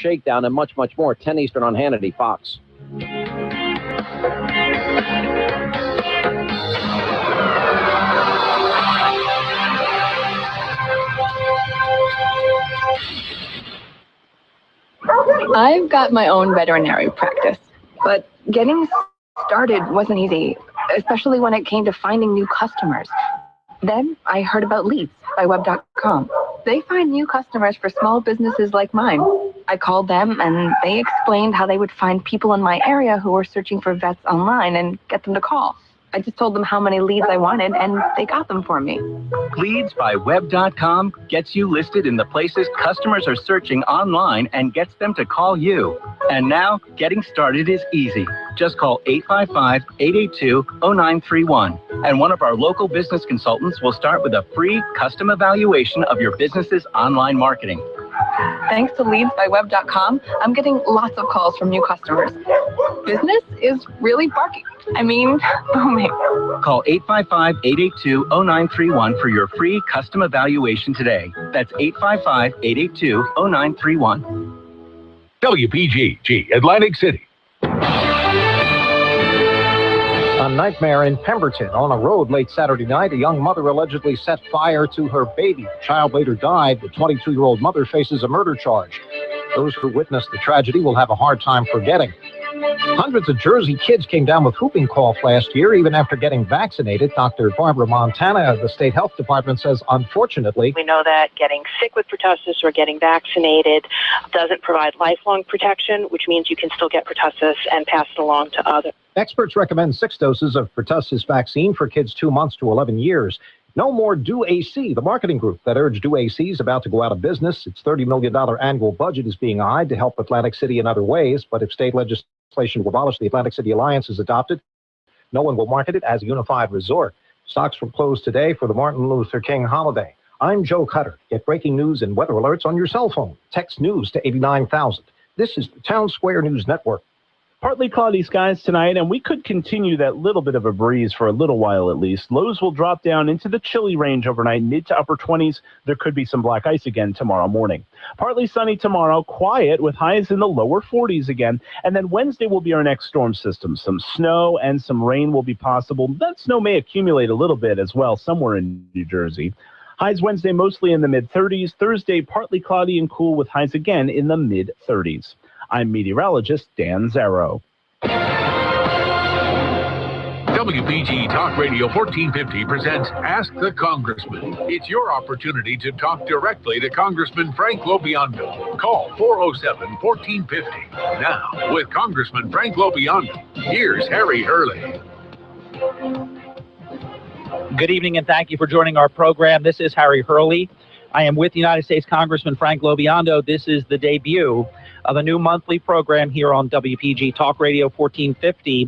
Shakedown, and much, much more. 10 Eastern on Hannity, Fox. I've got my own veterinary practice, but getting started wasn't easy, especially when it came to finding new customers. Then I heard about Leads by Web.com. They find new customers for small businesses like mine. I called them and they explained how they would find people in my area who were searching for vets online and get them to call. I just told them how many leads I wanted and they got them for me. Leads by Web.com gets you listed in the places customers are searching online and gets them to call you. And now, getting started is easy. Just call 855-882-0931. And one of our local business consultants will start with a free custom evaluation of your business's online marketing. Thanks to Leads by Web.com, I'm getting lots of calls from new customers. Business is really barking. Booming. Call 855-882-0931 for your free custom evaluation today. That's 855-882-0931. WPGG, Atlantic City. A nightmare in Pemberton. On a road late Saturday night, a young mother allegedly set fire to her baby. The child later died. The 22-year-old mother faces a murder charge. Those who witnessed the tragedy will have a hard time forgetting. Hundreds of Jersey kids came down with whooping cough last year, even after getting vaccinated. Dr. Barbara Montana of the State Health Department says, unfortunately, we know that getting sick with pertussis or getting vaccinated doesn't provide lifelong protection, which means you can still get pertussis and pass it along to others. Experts recommend 6 doses of pertussis vaccine for kids 2 months to 11 years. No more Do AC. The marketing group that urged Do AC is about to go out of business. Its $30 million annual budget is being eyed to help Atlantic City in other ways, but if state legislation to abolish the Atlantic City Alliance is adopted, no one will market it as a unified resort. Stocks were closed today for the Martin Luther King holiday. I'm Joe Cutter. Get breaking news and weather alerts on your cell phone. Text news to 89,000. This is the Town Square News Network. Partly cloudy skies tonight, and we could continue that little bit of a breeze for a little while at least. Lows will drop down into the chilly range overnight, mid to upper 20s. There could be some black ice again tomorrow morning. Partly sunny tomorrow, quiet with highs in the lower 40s again. And then Wednesday will be our next storm system. Some snow and some rain will be possible. That snow may accumulate a little bit as well somewhere in New Jersey. Highs Wednesday mostly in the mid-30s. Thursday partly cloudy and cool with highs again in the mid-30s. I'm meteorologist Dan Zarrow. WPG Talk Radio 1450 presents Ask the Congressman. It's your opportunity to talk directly to Congressman Frank LoBiondo. Call 407-1450. Now, with Congressman Frank LoBiondo, here's Harry Hurley. Good evening, and thank you for joining our program. This is Harry Hurley. I am with United States Congressman Frank LoBiondo. This is the debut of a new monthly program here on WPG Talk Radio 1450,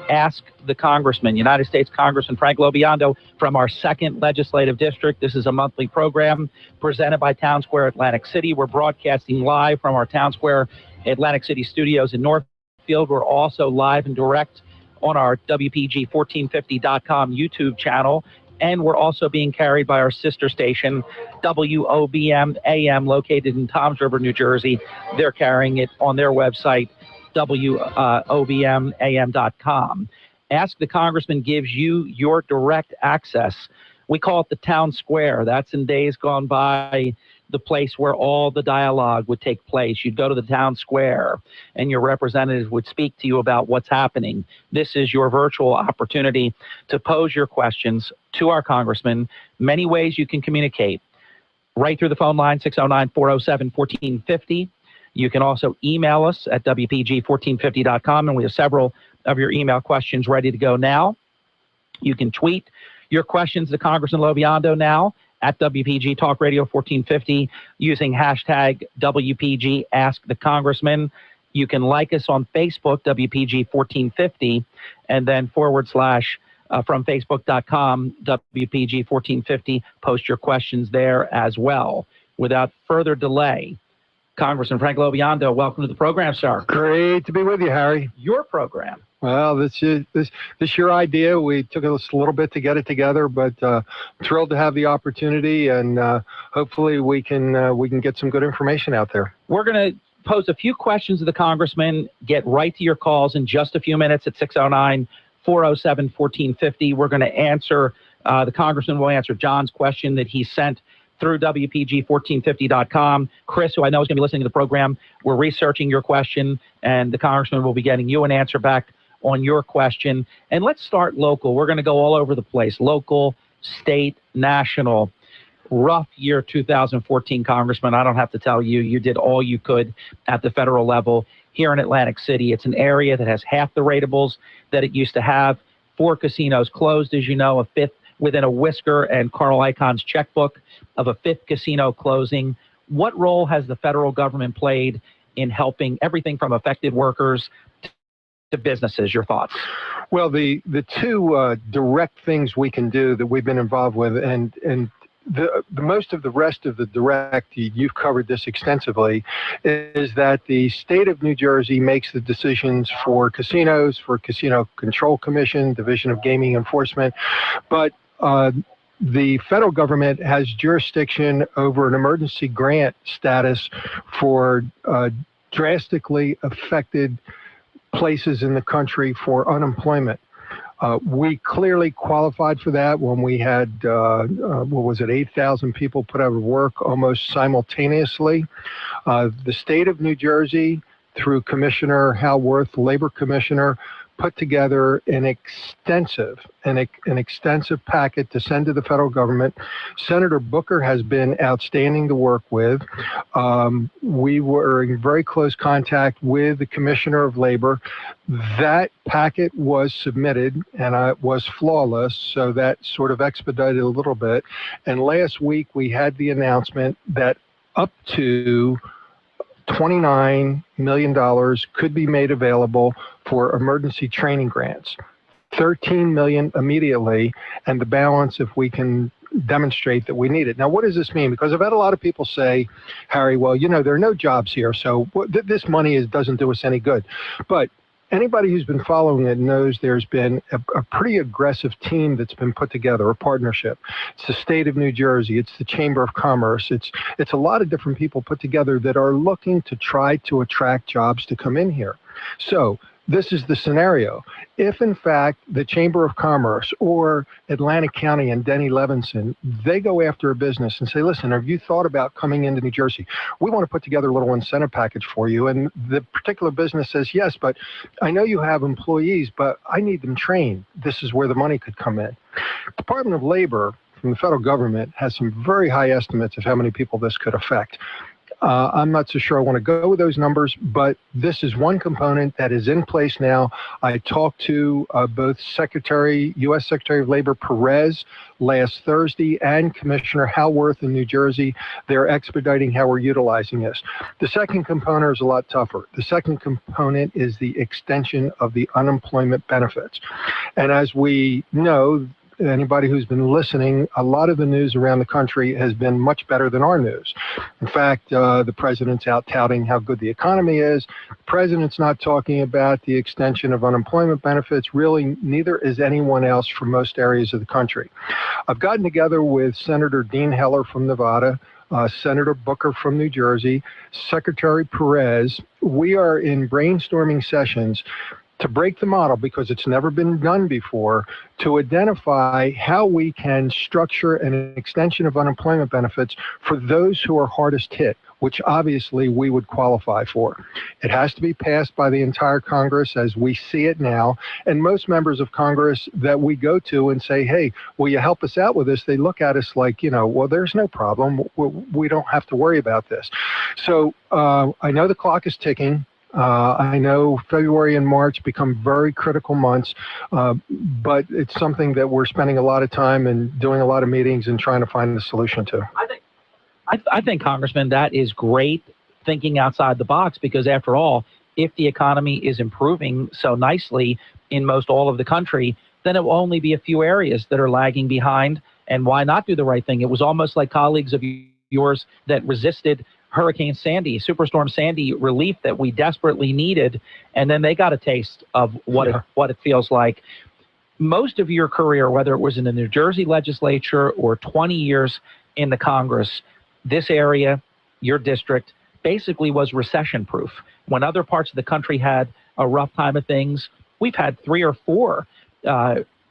Ask the Congressman. United States Congressman Frank LoBiondo from our 2nd Legislative District. This is a monthly program presented by Town Square Atlantic City. We're broadcasting live from our Town Square Atlantic City studios in Northfield. We're also live and direct on our WPG1450.com YouTube channel. And we're also being carried by our sister station, WOBM-AM, located in Toms River, New Jersey. They're carrying it on their website, WOBMAM.com. Ask the Congressman gives you your direct access. We call it the Town Square. That's in days gone by the place where all the dialogue would take place. You'd go to the Town Square and your representatives would speak to you about what's happening. This is your virtual opportunity to pose your questions to our congressman. Many ways you can communicate. Right through the phone line, 609-407-1450. You can also email us at WPG1450.com, and we have several of your email questions ready to go now. You can tweet your questions to Congressman LoBiondo now at WPG Talk Radio 1450 using hashtag WPG Ask the Congressman. You can like us on Facebook, WPG 1450, and then / from Facebook.com, WPG 1450. Post your questions there as well. Without further delay, Congressman Frank LoBiondo, welcome to the program, sir. Great to be with you, Harry. Your program. Well, this is your idea. We took us a little bit to get it together, but thrilled to have the opportunity, and hopefully we can get some good information out there. We're going to pose a few questions to the Congressman, get right to your calls in just a few minutes at 609-407-1450. We're going to answer, the Congressman will answer John's question that he sent through WPG1450.com. Chris, who I know is going to be listening to the program, we're researching your question, and the Congressman will be getting you an answer back on your question. And let's start local. We're going to go all over the place, local, state, national. Rough year 2014, Congressman. I don't have to tell you, you did all you could at the federal level here in Atlantic City. It's an area that has half the ratables that it used to have. 4 casinos closed, as you know, a 5th within a whisker and Carl Icahn's checkbook of a 5th casino closing. What role has the federal government played in helping everything from affected workers to businesses? Your thoughts? Well, the two direct things we can do that we've been involved with, and the most of the rest of the direct, you've covered this extensively, is that the state of New Jersey makes the decisions for casinos, for Casino Control Commission, Division of Gaming Enforcement, but the federal government has jurisdiction over an emergency grant status for drastically affected places in the country for unemployment. We clearly qualified for that when we had, 8,000 people put out of work almost simultaneously. The state of New Jersey, through Commissioner Hal Worth, Labor Commissioner, put together an extensive packet to send to the federal government. Senator Booker has been outstanding to work with. We were in very close contact with the Commissioner of Labor. That packet was submitted and it was flawless, so that sort of expedited a little bit. And last week we had the announcement that up to $29 million could be made available for emergency training grants. $13 million immediately, and the balance if we can demonstrate that we need it. Now, what does this mean? Because I've had a lot of people say, Harry, well, you know, there are no jobs here, so this money doesn't do us any good. But anybody who's been following it knows there's been a pretty aggressive team that's been put together, a partnership. It's the state of New Jersey. It's the Chamber of Commerce. It's a lot of different people put together that are looking to try to attract jobs to come in here. So this is the scenario. If, in fact, the Chamber of Commerce or Atlantic County and Denny Levinson, they go after a business and say, listen, have you thought about coming into New Jersey? We want to put together a little incentive package for you. And the particular business says, yes, but I know you have employees, but I need them trained. This is where the money could come in. Department of Labor from the federal government has some very high estimates of how many people this could affect. I'm not so sure I want to go with those numbers, but this is one component that is in place now. I talked to both U.S. Secretary of Labor Perez last Thursday and Commissioner Hal Worth in New Jersey. They're expediting how we're utilizing this. The second component is a lot tougher. The second component is the extension of the unemployment benefits. And as we know, anybody who's been listening, a lot of the news around the country has been much better than our news. In fact, the president's out touting how good the economy is. The president's not talking about the extension of unemployment benefits. Really, neither is anyone else from most areas of the country. I've gotten together with Senator Dean Heller from Nevada, Senator Booker from New Jersey, Secretary Perez. We are in brainstorming sessions to break the model, because it's never been done before, to identify how we can structure an extension of unemployment benefits for those who are hardest hit, which obviously we would qualify for. It has to be passed by the entire Congress as we see it now, and most members of Congress that we go to and say, hey, will you help us out with this? They look at us like, you know, well, there's no problem. We don't have to worry about this. So I know the clock is ticking. I know February and March become very critical months, but it's something that we're spending a lot of time and doing a lot of meetings and trying to find a solution to. I think, Congressman, that is great thinking outside the box, because after all, if the economy is improving so nicely in most all of the country, then it will only be a few areas that are lagging behind. And why not do the right thing? It was almost like colleagues of yours that resisted Hurricane Sandy, Superstorm Sandy relief that we desperately needed, and then they got a taste of what it feels like. Most of your career, whether it was in the New Jersey legislature or 20 years in the Congress, this area, your district, basically was recession-proof. When other parts of the country had a rough time of things, we've had 3 or 4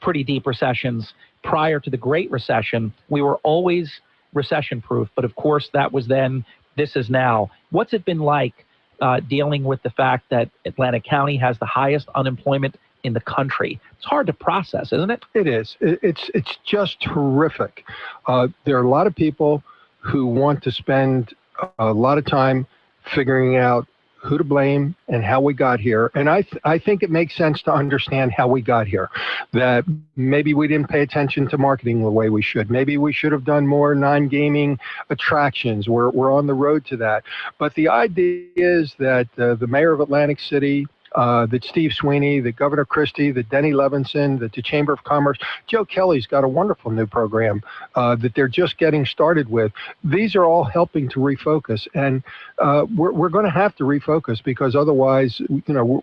pretty deep recessions prior to the Great Recession. We were always recession-proof, but of course that was then, this is now. What's it been like dealing with the fact that Atlantic County has the highest unemployment in the country? It's hard to process, isn't it? It is. It's just terrific. There are a lot of people who want to spend a lot of time figuring out who to blame and how we got here. And I think it makes sense to understand how we got here, that maybe we didn't pay attention to marketing the way we should. Maybe we should have done more non-gaming attractions. We're on the road to that. But the idea is that the mayor of Atlantic City, that Steve Sweeney, that Governor Christie, that Denny Levinson, that the Chamber of Commerce, Joe Kelly's got a wonderful new program that they're just getting started with. These are all helping to refocus, and we're going to have to refocus because otherwise,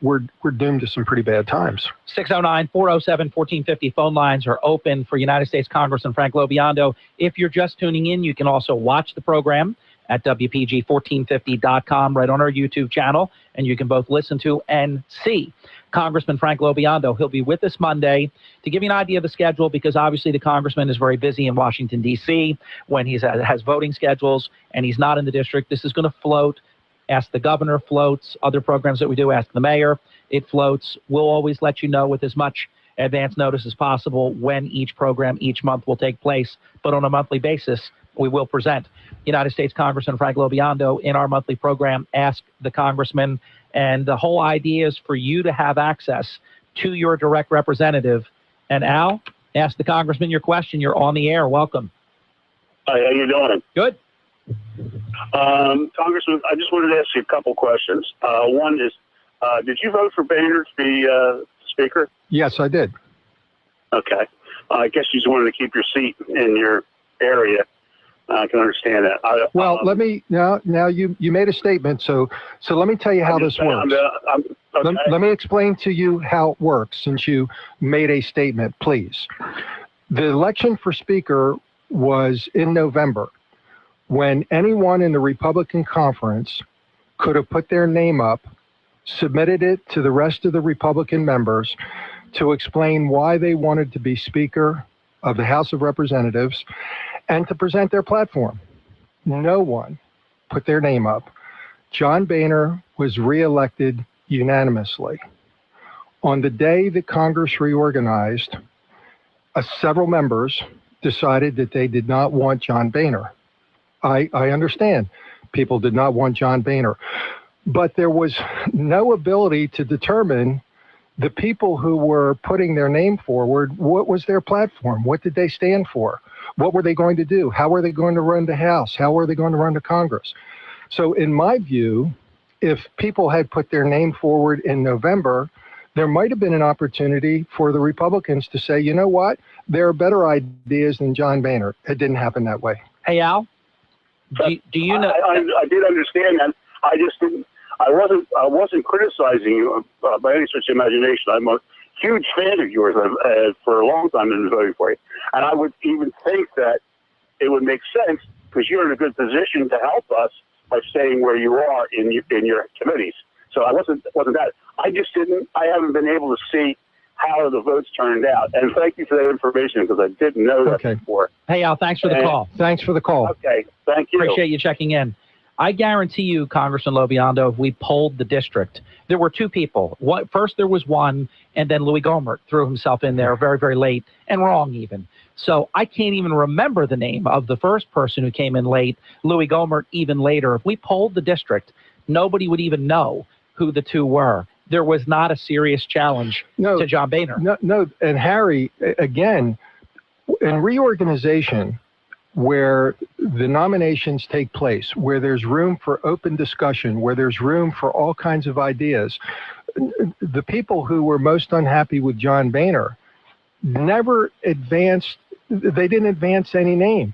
we're doomed to some pretty bad times. 609-407-1450 phone lines are open for United States Congressman Frank LoBiondo. If you're just tuning in, you can also watch the program at WPG1450.com right on our YouTube channel, and you can both listen to and see Congressman Frank LoBiondo. He'll be with us Monday to give you an idea of the schedule, because obviously the congressman is very busy in Washington, D.C. when he has voting schedules and he's not in the district. This is going to float. Ask the Governor floats. Other programs that we do, Ask the Mayor, it floats. We'll always let you know with as much advance notice as possible when each program each month will take place, but on a monthly basis, we will present United States Congressman Frank LoBiondo in our monthly program, Ask the Congressman. And the whole idea is for you to have access to your direct representative. And Al, ask the Congressman your question. You're on the air. Welcome. Hi, how you doing? Good. Congressman, I just wanted to ask you a couple questions. One is, did you vote for Boehner to be Speaker? Yes, I did. Okay. I guess you just wanted to keep your seat in your area. I can understand that. Let me now you made a statement, so let me tell you how this works. Okay. Let me explain to you how it works since you made a statement, please. The election for Speaker was in November, when anyone in the Republican conference could have put their name up, submitted it to the rest of the Republican members to explain why they wanted to be Speaker of the House of Representatives and to present their platform. No one put their name up. John Boehner was reelected unanimously. On the day that Congress reorganized, several members decided that they did not want John Boehner. I understand people did not want John Boehner, but there was no ability to determine the people who were putting their name forward, what was their platform? What did they stand for? What were they going to do? How were they going to run the House? How were they going to run the Congress? So in my view, if people had put their name forward in November, there might have been an opportunity for the Republicans to say, you know what, there are better ideas than John Boehner. It didn't happen that way. Hey, Al, do you know? I did understand that. I just didn't. I wasn't criticizing you by any stretch of imagination. I'm a huge fan of yours. I've for a long time been voting for you, and I would even think that it would make sense because you're in a good position to help us by staying where you are in your committees. So I wasn't that. I just didn't. I haven't been able to see how the votes turned out. And thank you for that information because I didn't know that before. Hey, Al, thanks for the call. Thanks for the call. Okay, thank you. Appreciate you checking in. I guarantee you, Congressman LoBiondo, if we polled the district, there were two people. First, there was one, and then Louis Gohmert threw himself in there very, very late, and wrong even. So I can't even remember the name of the first person who came in late, Louis Gohmert even later. If we polled the district, nobody would even know who the two were. There was not a serious challenge to John Boehner. No, and Harry, again, in reorganization, where the nominations take place, where there's room for open discussion, where there's room for all kinds of ideas, the people who were most unhappy with John Boehner never advanced, they didn't advance any name.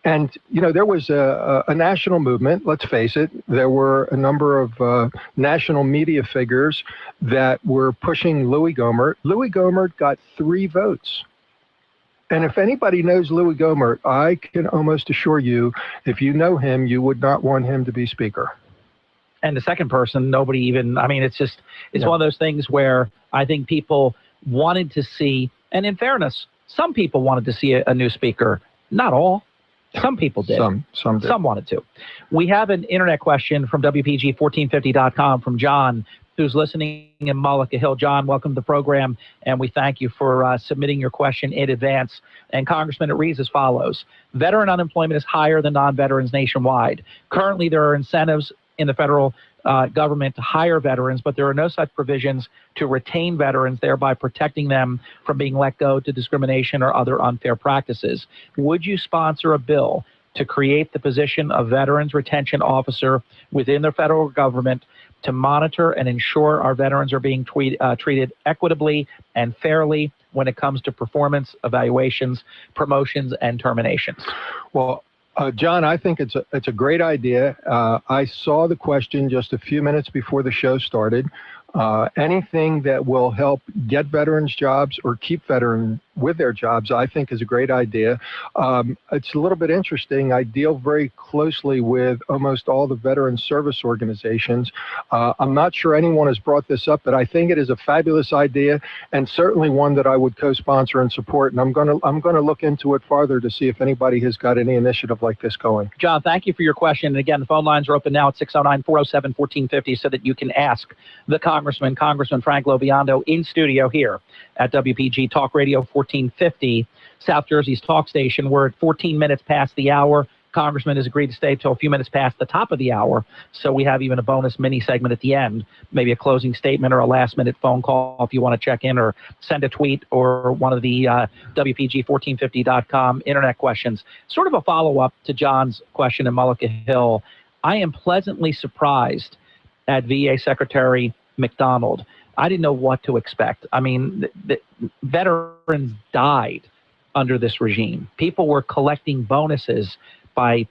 And, you know, there was a national movement, let's face it. There were a number of national media figures that were pushing Louis Gohmert. Louis Gohmert got 3 votes. And if anybody knows Louis Gohmert, I can almost assure you, if you know him, you would not want him to be Speaker. And the second person, nobody even, I mean, it's one of those things where I think people wanted to see, and in fairness, some people wanted to see a new speaker. Not all. Some people did. Some did. Some wanted to. We have an internet question from WPG1450.com from John, who's listening in Mullica Hill. John, welcome to the program, and we thank you for submitting your question in advance. And Congressman, it reads as follows. Veteran unemployment is higher than non-veterans nationwide. Currently, there are incentives in the federal government to hire veterans, but there are no such provisions to retain veterans, thereby protecting them from being let go to discrimination or other unfair practices. Would you sponsor a bill to create the position of Veterans Retention Officer within the federal government to monitor and ensure our veterans are being treated equitably and fairly when it comes to performance, evaluations, promotions, and terminations? Well, John, I think it's a great idea. I saw the question just a few minutes before the show started. Anything that will help get veterans jobs or keep veterans with their jobs, I think is a great idea. It's a little bit interesting. I deal very closely with almost all the veteran service organizations. I'm not sure anyone has brought this up, but I think it is a fabulous idea and certainly one that I would co-sponsor and support. And I'm going to look into it farther to see if anybody has got any initiative like this going. John, thank you for your question. And again, the phone lines are open now at 609-407-1450 so that you can ask the Congressman Frank LoBiondo in studio here at WPG Talk Radio 1450, South Jersey's talk station. We're at 14 minutes past the hour. Congressman has agreed to stay till a few minutes past the top of the hour, so we have even a bonus mini segment at the end, maybe a closing statement or a last-minute phone call if you want to check in or send a tweet or one of the WPG1450.com internet questions. Sort of a follow-up to John's question in Mullica Hill. I am pleasantly surprised at VA Secretary McDonald. I didn't know what to expect. I mean, the veterans died under this regime. People were collecting bonuses by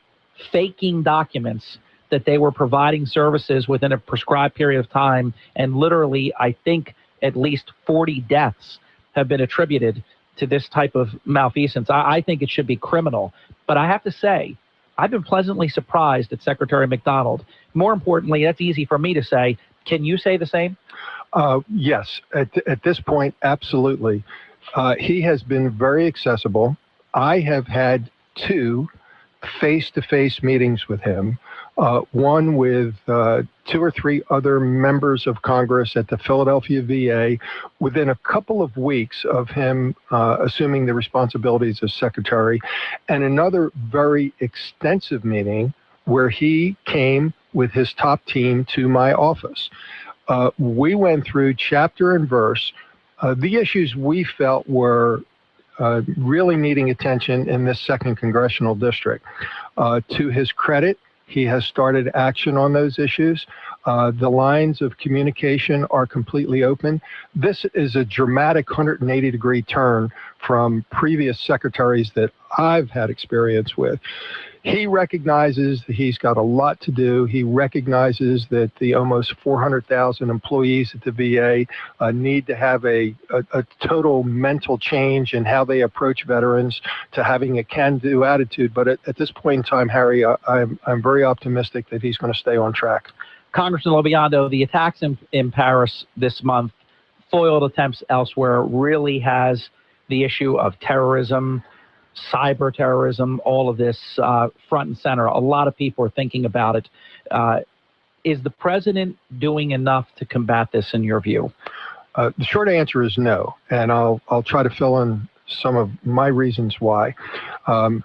faking documents that they were providing services within a prescribed period of time, and literally, I think at least 40 deaths have been attributed to this type of malfeasance. I think it should be criminal. But I have to say, I've been pleasantly surprised at Secretary McDonald. More importantly, that's easy for me to say. Can you say the same? Yes, at this point, absolutely. He has been very accessible. I have had 2 face-to-face meetings with him, one with 2 or 3 other members of Congress at the Philadelphia VA within a couple of weeks of him assuming the responsibilities as secretary, and another very extensive meeting where he came with his top team to my office. We went through chapter and verse the issues we felt were really needing attention in this 2nd congressional district. To his credit, he has started action on those issues. The lines of communication are completely open. This is a dramatic 180-degree turn from previous secretaries that I've had experience with. He recognizes that he's got a lot to do. He recognizes that the almost 400,000 employees at the VA need to have a total mental change in how they approach veterans, to having a can-do attitude. But at this point in time, Harry, I'm very optimistic that he's going to stay on track. Congressman LoBiondo, the attacks in Paris this month, foiled attempts elsewhere, really has the issue of terrorism, cyber terrorism, all of this front and center. A lot of people are thinking about it. Is the president doing enough to combat this in your view? The short answer is no, and I'll try to fill in some of my reasons why.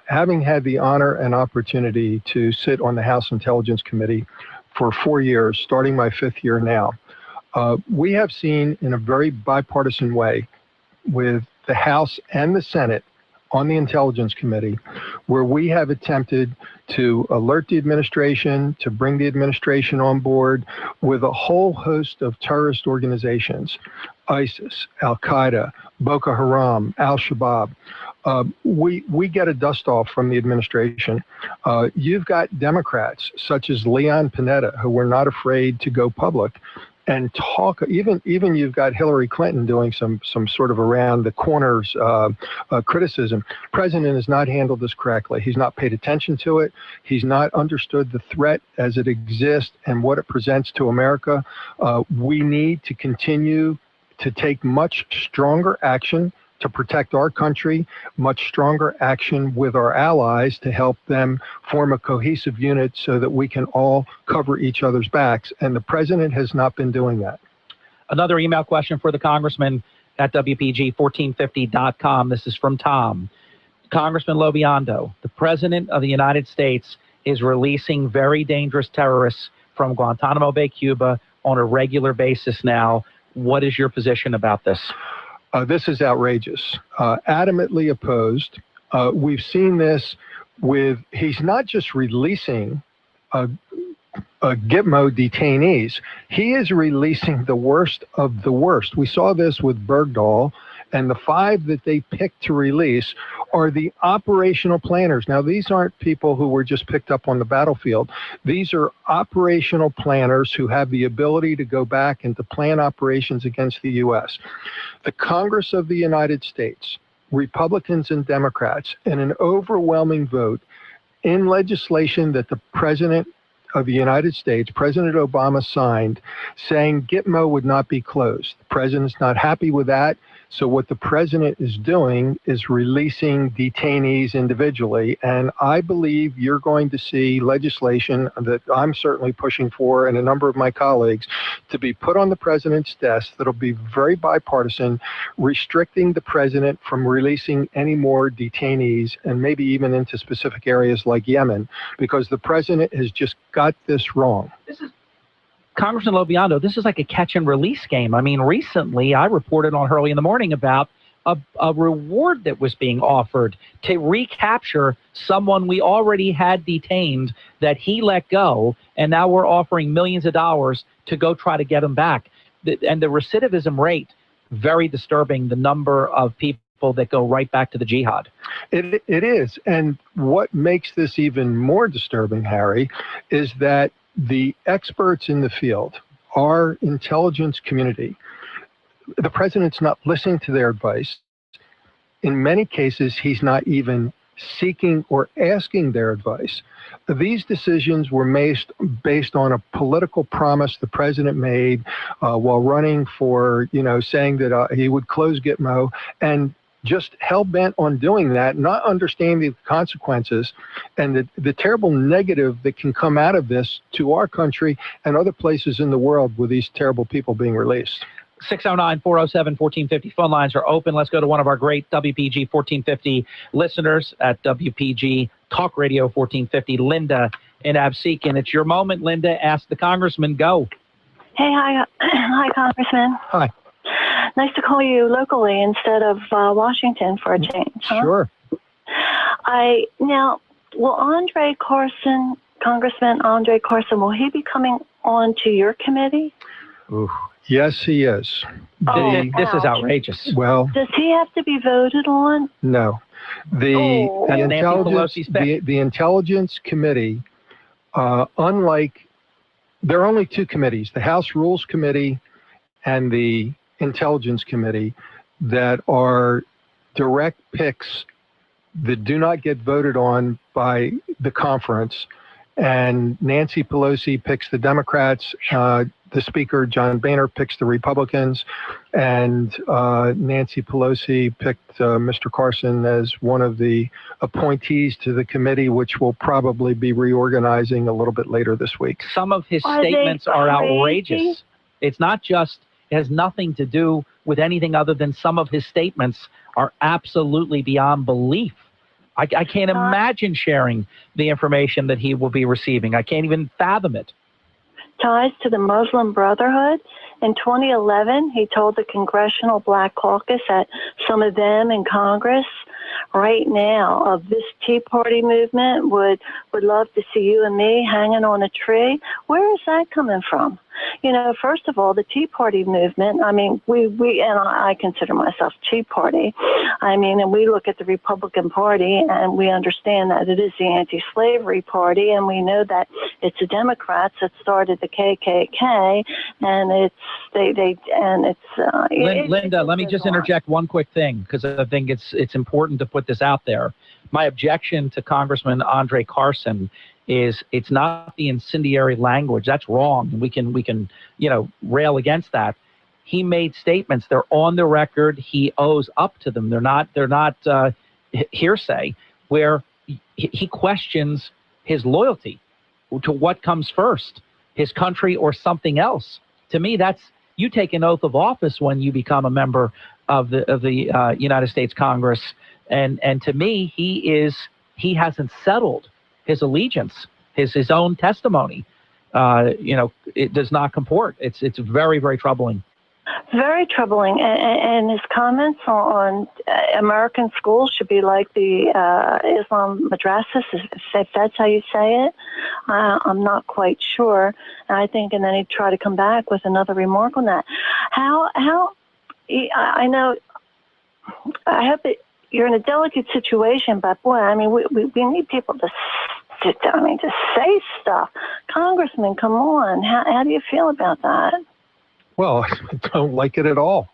Having had the honor and opportunity to sit on the House Intelligence Committee for 4 years, starting my 5th year now, we have seen in a very bipartisan way with the House and the Senate on the Intelligence Committee, where we have attempted to alert the administration, to bring the administration on board with a whole host of terrorist organizations, ISIS, Al-Qaeda, Boko Haram, Al-Shabaab. We get a dust-off from the administration. You've got Democrats such as Leon Panetta, who were not afraid to go public and talk. Even you've got Hillary Clinton doing some sort of around the corners criticism. The president has not handled this correctly. He's not paid attention to it. He's not understood the threat as it exists and what it presents to America. We need to continue to take much stronger action to protect our country, much stronger action with our allies to help them form a cohesive unit so that we can all cover each other's backs. And the president has not been doing that. Another email question for the congressman at WPG1450.com. This is from Tom. Congressman LoBiondo, the president of the United States is releasing very dangerous terrorists from Guantanamo Bay, Cuba on a regular basis now. What is your position about this? This is outrageous. Adamantly opposed. We've seen this with, he's not just releasing Gitmo detainees, he is releasing the worst of the worst. We saw this with Bergdahl, and the 5 that they picked to release are the operational planners. Now, these aren't people who were just picked up on the battlefield. These are operational planners who have the ability to go back and to plan operations against the U.S. The Congress of the United States, Republicans and Democrats, in an overwhelming vote in legislation that the President of the United States, President Obama, signed, saying Gitmo would not be closed. The president's not happy with that. So what the president is doing is releasing detainees individually. And I believe you're going to see legislation that I'm certainly pushing for, and a number of my colleagues, to be put on the president's desk that'll be very bipartisan, restricting the president from releasing any more detainees, and maybe even into specific areas like Yemen, because the president has just got this wrong. Congressman LoBiondo, this is like a catch and release game. I mean, recently I reported on Hurley in the Morning about a reward that was being offered to recapture someone we already had detained that he let go, and now we're offering millions of dollars to go try to get him back. And the recidivism rate, very disturbing, the number of people that go right back to the jihad. It is. And what makes this even more disturbing, Harry, is that the experts in the field, our intelligence community, the president's not listening to their advice. In many cases, he's not even seeking or asking their advice. These decisions were based on a political promise the president made while running for, saying that he would close Gitmo, and just hell-bent on doing that, not understanding the consequences and the terrible negative that can come out of this to our country and other places in the world with these terrible people being released. 609-407-1450 phone lines are open. Let's go to one of our great WPG 1450 listeners at WPG Talk Radio 1450, Linda in Absecon. It's your moment, Linda. Ask the congressman. Go. Hey, hi, Congressman. Hi. Nice to call you locally instead of Washington for a change. Huh? Sure. Now, will Congressman Andre Carson, will he be coming on to your committee? Ooh. Yes, he is. This is outrageous. Well, does he have to be voted on? No. The Intelligence Committee, unlike, there are only 2 committees, the House Rules Committee and the Intelligence Committee, that are direct picks that do not get voted on by the conference. And Nancy Pelosi picks the Democrats, the Speaker, John Boehner, picks the Republicans, and Nancy Pelosi picked Mr. Carson as one of the appointees to the committee, which will probably be reorganizing a little bit later this week. Some of his statements are outrageous. It's not just, it has nothing to do with anything other than some of his statements are absolutely beyond belief. I can't imagine sharing the information that he will be receiving. I can't even fathom it. Ties to the Muslim Brotherhood. In 2011, he told the Congressional Black Caucus that some of them in Congress right now of this Tea Party movement would love to see you and me hanging on a tree. Where is that coming from? first of all, the Tea Party movement, I mean, we and I consider myself Tea Party. I mean, and we look at the Republican Party and we understand that it is the anti-slavery party, and we know that it's the Democrats that started the KKK, and Linda, let me just interject one quick thing, because I think it's important to put this out there. My objection to Congressman Andre Carson is it's not the incendiary language. That's wrong. We can rail against that. He made statements. They're on the record. He owes up to them. They're not hearsay, where he questions his loyalty to what comes first, his country or something else. To me, that's, you take an oath of office when you become a member of the United States Congress. And to me, he hasn't settled his allegiance, his own testimony. It does not comport. It's very, very troubling. Very troubling. And his comments on American schools should be like the Islam madrasas, if that's how you say it. I'm not quite sure. And I think, and then he'd try to come back with another remark on that. I know, I hope that you're in a delicate situation, but boy, I mean, we need people to say stuff. Congressman, come on. How do you feel about that? Well, I don't like it at all.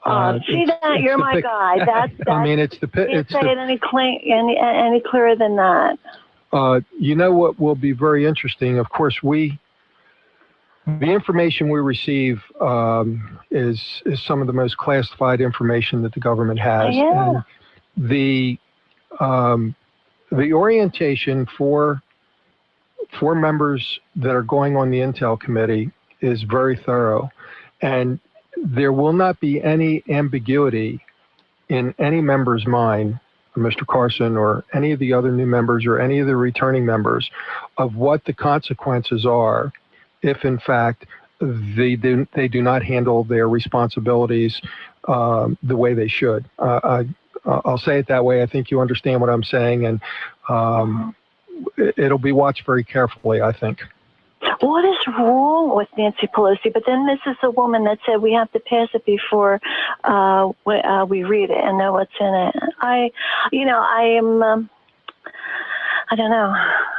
See that? You're my guy. That's I mean, it's the... Can't say it any clearer than that. You know what will be very interesting? Of course, the information we receive is some of the most classified information that the government has. Yeah. And the orientation for members that are going on the Intel Committee is very thorough. And there will not be any ambiguity in any member's mind, Mr. Carson or any of the other new members or any of the returning members, of what the consequences are if, in fact, they do not handle their responsibilities the way they should. I'll say it that way. I think you understand what I'm saying, and it'll be watched very carefully, I think. What is wrong with Nancy Pelosi? But then this is a woman that said we have to pass it before we read it and know what's in it. I don't know.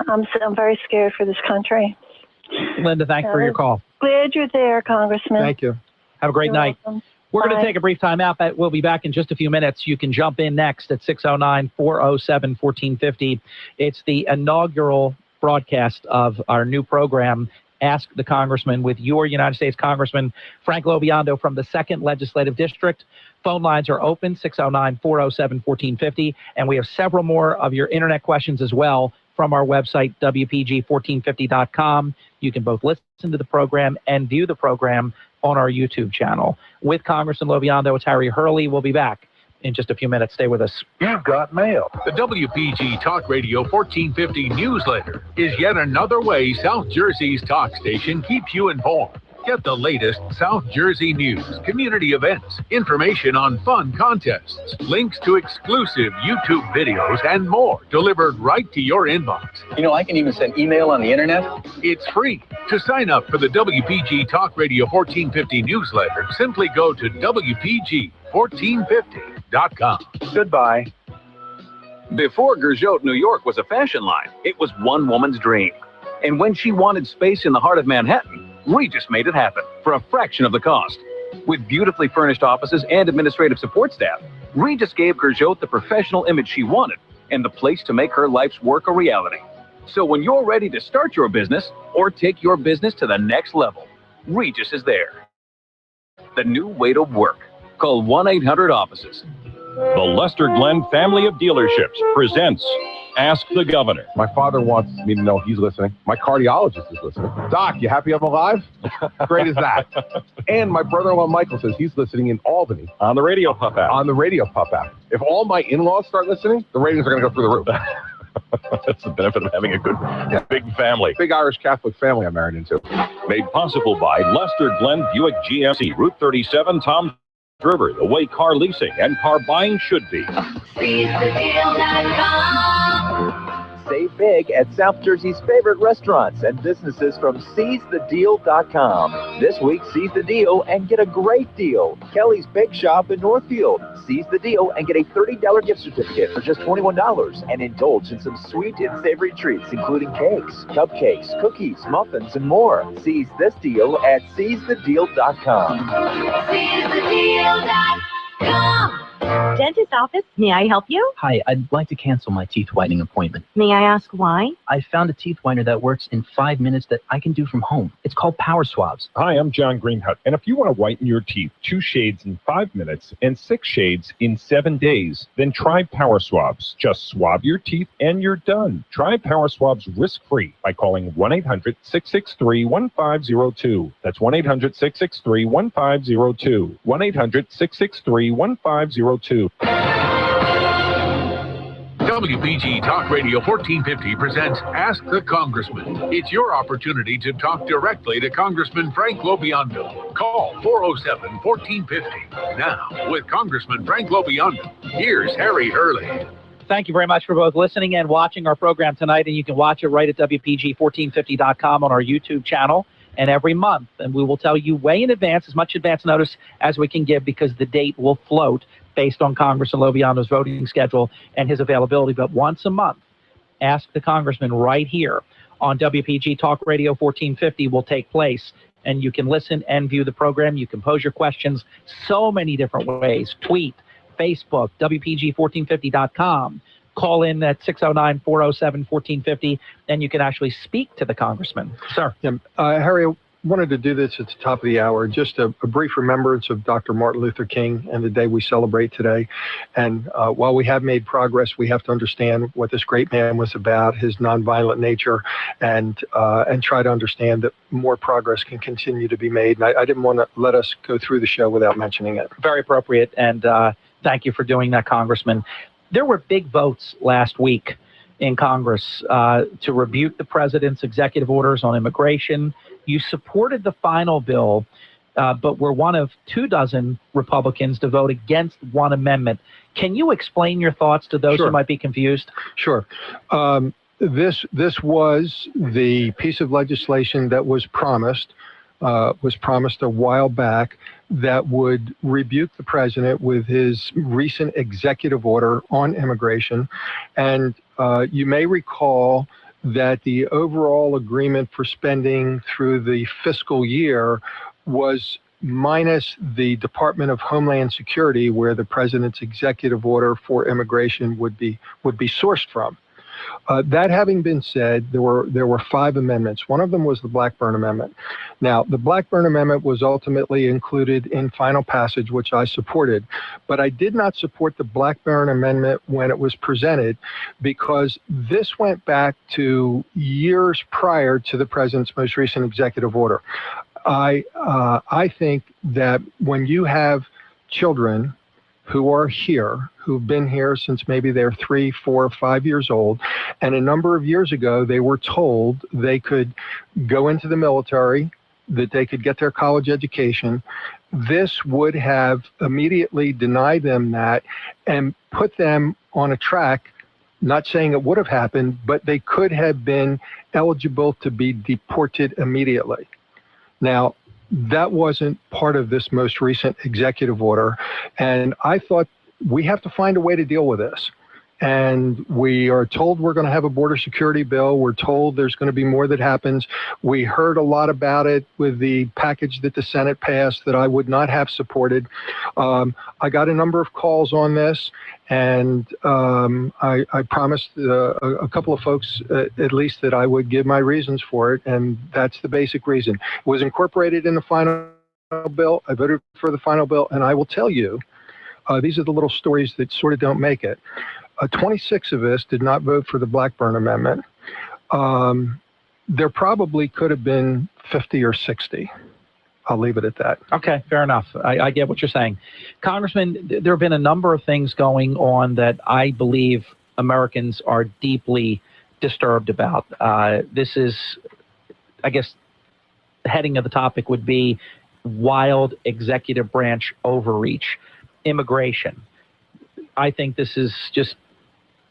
I'm very scared for this country. Linda, thanks for your call. Glad you're there, Congressman. Thank you. Have a great night. Welcome. We're going to take a brief time out, but we'll be back in just a few minutes. You can jump in next at 609-407-1450. It's the inaugural broadcast of our new program, Ask the Congressman, with your United States Congressman, Frank LoBiondo from the 2nd Legislative District. Phone lines are open, 609-407-1450, and we have several more of your internet questions as well from our website, WPG1450.com. You can both listen to the program and view the program on our YouTube channel. With Congressman LoBiondo, it's Harry Hurley. We'll be back in just a few minutes. Stay with us. You've got mail. The WPG Talk Radio 1450 newsletter is yet another way South Jersey's talk station keeps you informed. Get the latest South Jersey news, community events, information on fun contests, links to exclusive YouTube videos, and more delivered right to your inbox. You know, I can even send email on the internet. It's free. To sign up for the WPG Talk Radio 1450 newsletter, simply go to WPG1450.com. Goodbye. Before Gerjote, New York was a fashion line, it was one woman's dream. And when she wanted space in the heart of Manhattan, Regis made it happen for a fraction of the cost. With beautifully furnished offices and administrative support staff, Regis gave Gerjote the professional image she wanted and the place to make her life's work a reality. So when you're ready to start your business or take your business to the next level, Regis is there. The new way to work. Call 1-800-OFFICES. The Lester Glenn family of dealerships presents Ask the Governor. My father wants me to know he's listening. My cardiologist is listening. Doc, you happy I'm alive? Great as that. And my brother-in-law Michael says he's listening in Albany. On the Radio Pup app. On the Radio Pup app. If all my in-laws start listening, the ratings are going to go through the roof. That's the benefit of having a good, big family. Big Irish Catholic family I'm married into. Made possible by Lester Glenn Buick GMC, Route 37, Tom River, the way car leasing and car buying should be. SaveTheDeal.com. Save big at South Jersey's favorite restaurants and businesses from SeizeTheDeal.com. This week, seize the deal and get a great deal. Kelly's Bake Shop in Northfield. Seize the deal and get a $30 gift certificate for just $21 and indulge in some sweet and savory treats, including cakes, cupcakes, cookies, muffins, and more. Seize this deal at SeizeTheDeal.com. SeizeTheDeal.com. Dentist office, may I help you? Hi, I'd like to cancel my teeth whitening appointment. May I ask why? I found a teeth whitener that works in 5 minutes that I can do from home. It's called Power Swabs. Hi, I'm John Greenhut, and if you want to whiten your teeth 2 shades in 5 minutes and 6 shades in 7 days, then try Power Swabs. Just swab your teeth and you're done. Try Power Swabs risk-free by calling 1-800-663-1502. That's 1-800-663-1502. 1-800-663-1502. WPG Talk Radio 1450 presents Ask the Congressman. It's your opportunity to talk directly to Congressman Frank LoBiondo. Call 407-1450. Now, with Congressman Frank LoBiondo, here's Harry Hurley. Thank you very much for both listening and watching our program tonight, and you can watch it right at WPG1450.com on our YouTube channel. And every month, and we will tell you way in advance, as much advance notice as we can give, because the date will float based on Congressman LoBiondo's voting schedule and his availability. But once a month, Ask the Congressman right here on WPG Talk Radio 1450 will take place. And you can listen and view the program. You can pose your questions so many different ways. Tweet, Facebook, WPG1450.com. Call in at 609-407-1450, and you can actually speak to the congressman. Sir. Yeah, Harry, I wanted to do this at the top of the hour, just a brief remembrance of Dr. Martin Luther King and the day we celebrate today. And while we have made progress, we have to understand what this great man was about, his nonviolent nature, and try to understand that more progress can continue to be made. And I didn't want to let us go through the show without mentioning it. Very appropriate, and thank you for doing that, Congressman. There were big votes last week in Congress to rebuke the president's executive orders on immigration. You supported the final bill, but were one of 24 Republicans to vote against one amendment. Can you explain your thoughts to those who might be confused? Sure. This was the piece of legislation that was promised a while back that would rebuke the president with his recent executive order on immigration. And you may recall that the overall agreement for spending through the fiscal year was minus the Department of Homeland Security, where the president's executive order for immigration would be sourced from. That having been said, there were 5 amendments. One of them was the Blackburn Amendment. Now, the Blackburn Amendment was ultimately included in final passage, which I supported, but I did not support the Blackburn Amendment when it was presented because this went back to years prior to the president's most recent executive order. I think that when you have children who are here, who've been here since maybe they're 3, 4, 5 years old, and a number of years ago they were told they could go into the military, that they could get their college education, this would have immediately denied them that and put them on a track, not saying it would have happened, but they could have been eligible to be deported immediately. Now, that wasn't part of this most recent executive order, and I thought we have to find a way to deal with this. And we are told we're going to have a border security bill. We're told there's going to be more that happens. We heard a lot about it with the package that the Senate passed that I would not have supported. I got a number of calls on this, and I promised a couple of folks at least that I would give my reasons for it, and that's the basic reason. It was incorporated in the final bill. I voted for the final bill, and I will tell you, these are the little stories that sort of don't make it. 26 of us did not vote for the Blackburn Amendment. There probably could have been 50 or 60. I'll leave it at that. Okay, fair enough. I get what you're saying. Congressman, there have been a number of things going on that I believe Americans are deeply disturbed about. This is, I guess, the heading of the topic would be wild executive branch overreach, immigration. I think this is just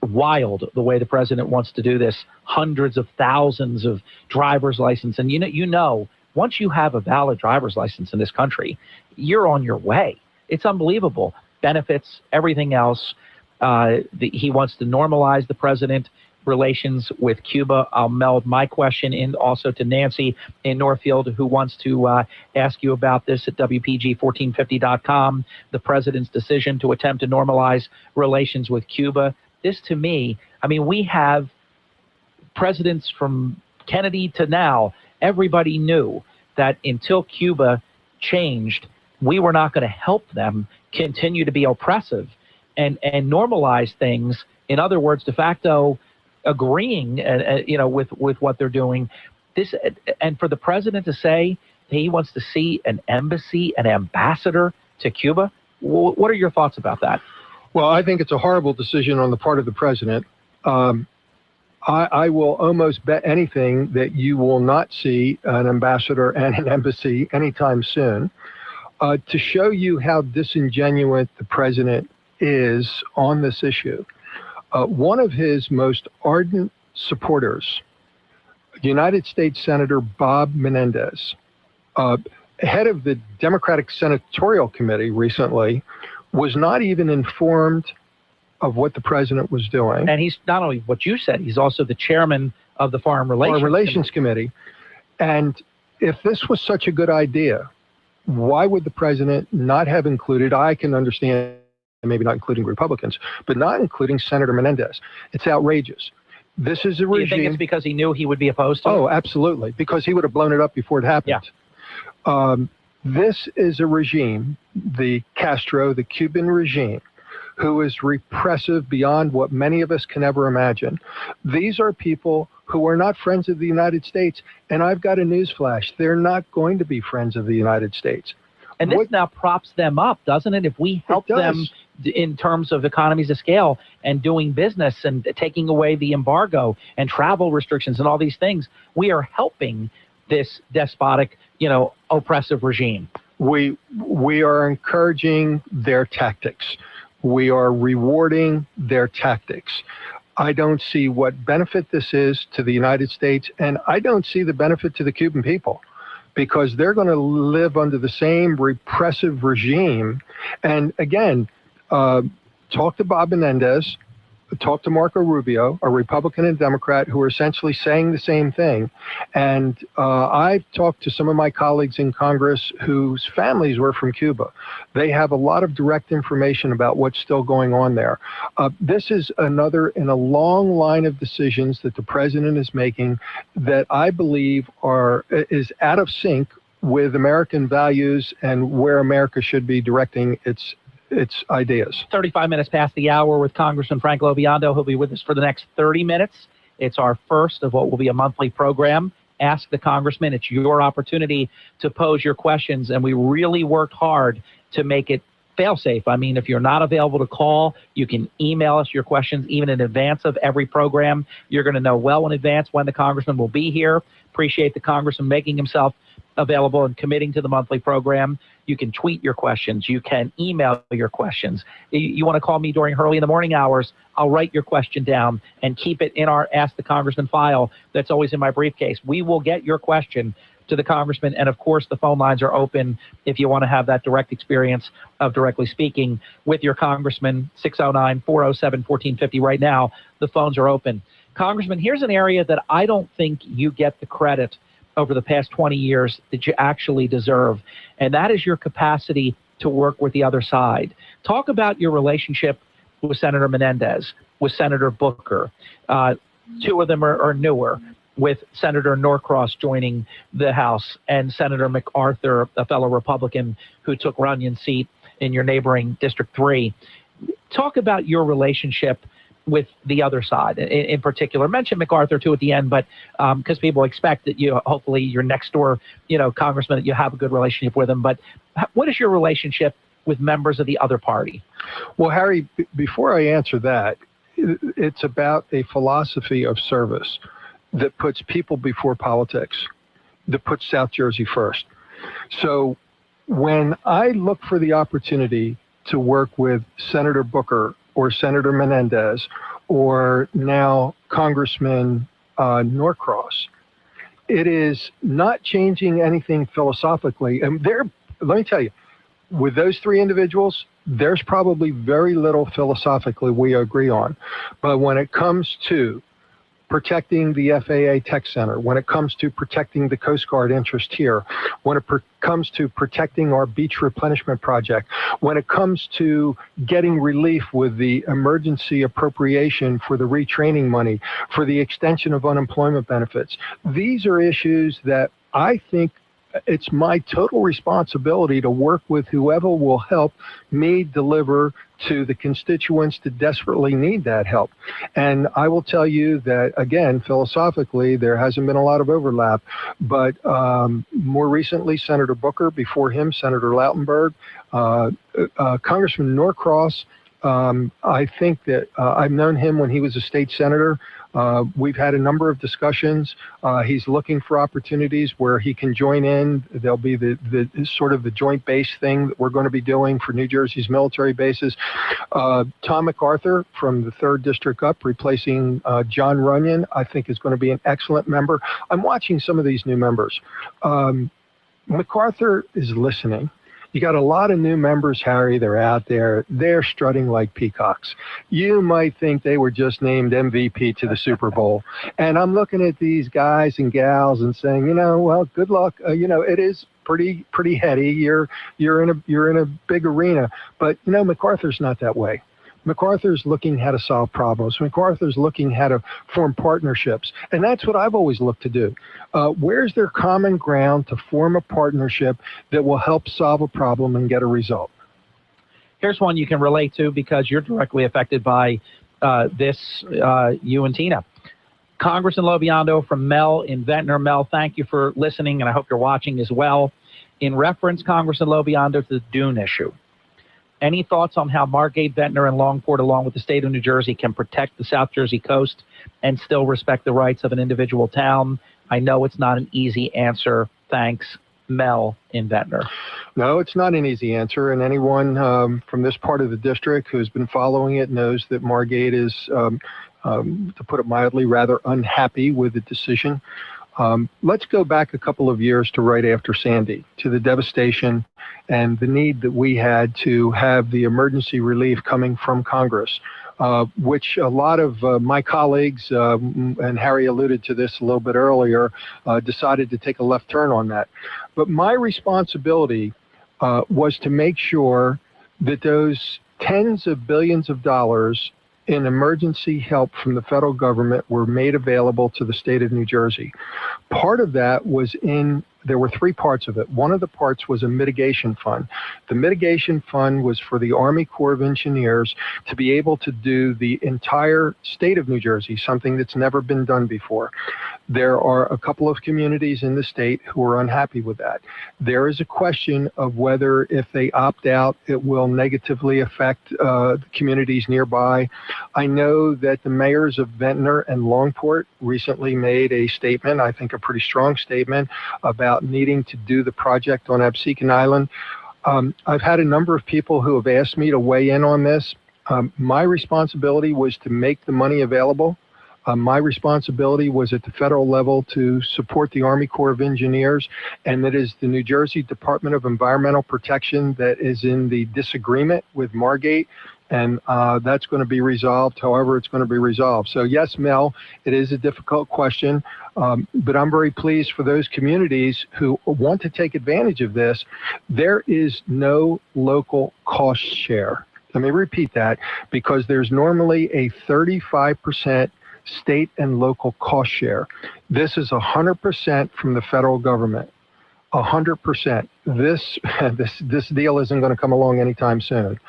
wild the way the president wants to do this. Hundreds of thousands of driver's license. And you know, once you have a valid driver's license in this country, you're on your way. It's unbelievable. Benefits, everything else. He wants to normalize the president relations with Cuba. I'll meld my question in also to Nancy in Northfield, who wants to ask you about this at WPG1450.com, the president's decision to attempt to normalize relations with Cuba. This, to me, I mean, we have presidents from Kennedy to now. Everybody knew that until Cuba changed, we were not going to help them continue to be oppressive and normalize things. In other words, de facto agreeing, with what they're doing. This, and for the president to say he wants to see an embassy, an ambassador to Cuba, what are your thoughts about that? Well, I think it's a horrible decision on the part of the president. I will almost bet anything that you will not see an ambassador and an embassy anytime soon. To show you how disingenuous the president is on this issue, one of his most ardent supporters, United States Senator Bob Menendez, head of the Democratic Senatorial Committee recently, was not even informed of what the president was doing. And he's not only what you said, he's also the chairman of the Foreign Relations Committee. And if this was such a good idea, why would the president not have included, I can understand, maybe not including Republicans, but not including Senator Menendez? It's outrageous. This is a regime. Do you think it's because he knew he would be opposed to it? Oh, absolutely, because he would have blown it up before it happened. Yeah. This is a regime, the Cuban regime, who is repressive beyond what many of us can ever imagine. These are people who are not friends of the United States, and I've got a news flash. They're not going to be friends of the United States. And this now props them up, doesn't it? If we help them in terms of economies of scale and doing business and taking away the embargo and travel restrictions and all these things, we are helping this despotic, oppressive regime. We are encouraging their tactics. We are rewarding their tactics. I don't see what benefit this is to the United States, and I don't see the benefit to the Cuban people, because they're going to live under the same repressive regime. And again, talk to Bob Menendez, talk to Marco Rubio, a Republican and Democrat, who are essentially saying the same thing. And I've talked to some of my colleagues in Congress whose families were from Cuba. They have a lot of direct information about what's still going on there. This is another in a long line of decisions that the president is making that I believe is out of sync with American values and where America should be directing its ideas. 35 minutes past the hour with Congressman Frank LoBiondo. He'll be with us for the next 30 minutes. It's our first of what will be a monthly program, Ask the Congressman. It's your opportunity to pose your questions, and we really worked hard to make it fail-safe. I mean, if you're not available to call, you can email us your questions even in advance of every program. You're going to know well in advance when the Congressman will be here. Appreciate the Congressman making himself available and committing to the monthly program. You can tweet your questions. You can email your questions. You want to call me during early in the morning hours, I'll write your question down and keep it in our Ask the Congressman file that's always in my briefcase. We will get your question to the Congressman, and of course the phone lines are open if you want to have that direct experience of directly speaking with your Congressman. 609-407-1450 right now. The phones are open. Congressman, here's an area that I don't think you get the credit over the past 20 years that you actually deserve, and that is your capacity to work with the other side. Talk about your relationship with Senator Menendez, with Senator Booker. Two of them are newer, with Senator Norcross joining the House, and Senator MacArthur, a fellow Republican who took Runyon's seat in your neighboring District 3. Talk about your relationship with the other side in particular. Mention MacArthur too at the end, but because people expect that hopefully your next door, Congressman, that you have a good relationship with him. But what is your relationship with members of the other party? Well, Harry, before I answer that, it's about a philosophy of service that puts people before politics, that puts South Jersey first. So when I look for the opportunity to work with Senator Booker or Senator Menendez or now Congressman Norcross. It is not changing anything philosophically. And let me tell you, with those three individuals, there's probably very little philosophically we agree on. But when it comes to protecting the FAA Tech Center, when it comes to protecting the Coast Guard interest here, when it comes to protecting our beach replenishment project, when it comes to getting relief with the emergency appropriation for the retraining money, for the extension of unemployment benefits, these are issues that I think it's my total responsibility to work with whoever will help me deliver to the constituents that desperately need that help. And I will tell you that, again, philosophically, there hasn't been a lot of overlap, but more recently, Senator Booker, before him, Senator Lautenberg, Congressman Norcross, I think that I've known him when he was a state senator. We've had a number of discussions. He's looking for opportunities where he can join in. There'll be the sort of the joint base thing that we're going to be doing for New Jersey's military bases. Tom MacArthur from the 3rd District up, replacing John Runyon, I think is going to be an excellent member. I'm watching some of these new members. MacArthur is listening. You got a lot of new members, Harry. They're out there. They're strutting like peacocks. You might think they were just named MVP to the Super Bowl. And I'm looking at these guys and gals and saying, well, good luck. It is pretty heady. You're in a big arena. But MacArthur's not that way. MacArthur's looking how to solve problems. MacArthur's looking how to form partnerships. And that's what I've always looked to do. Where's there common ground to form a partnership that will help solve a problem and get a result? Here's one you can relate to because you're directly affected by this, you and Tina. Congressman LoBiondo from Mel in Ventnor. Mel, thank you for listening, and I hope you're watching as well. In reference, Congressman LoBiondo, to the dune issue. Any thoughts on how Margate, Ventnor, and Longport, along with the state of New Jersey, can protect the South Jersey coast and still respect the rights of an individual town? I know it's not an easy answer. Thanks, Mel in Ventnor. No, it's not an easy answer, and anyone from this part of the district who's been following it knows that Margate is, to put it mildly, rather unhappy with the decision. Let's go back a couple of years to right after Sandy, to the devastation and the need that we had to have the emergency relief coming from Congress, which a lot of my colleagues, and Harry alluded to this a little bit earlier, decided to take a left turn on that. But my responsibility was to make sure that those tens of billions of dollars in emergency help from the federal government were made available to the state of New Jersey. Part of that was there were three parts of it. One of the parts was a mitigation fund. The mitigation fund was for the Army Corps of Engineers to be able to do the entire state of New Jersey, something that's never been done before. There are a couple of communities in the state who are unhappy with that. There is a question of whether if they opt out, it will negatively affect the communities nearby. I know that the mayors of Ventnor and Longport recently made a statement, I think a pretty strong statement, about needing to do the project on Absecon Island. I've had a number of people who have asked me to weigh in on this. My responsibility was to make the money available. My responsibility was at the federal level to support the Army Corps of Engineers, and that is the New Jersey Department of Environmental Protection that is in the disagreement with Margate, and that's going to be resolved however it's going to be resolved. So yes, Mel, it is a difficult question, but I'm very pleased for those communities who want to take advantage of this. There is no local cost share. Let me repeat that, because there's normally a 35% state and local cost share. This is 100% from the federal government. 100%. This deal isn't going to come along anytime soon.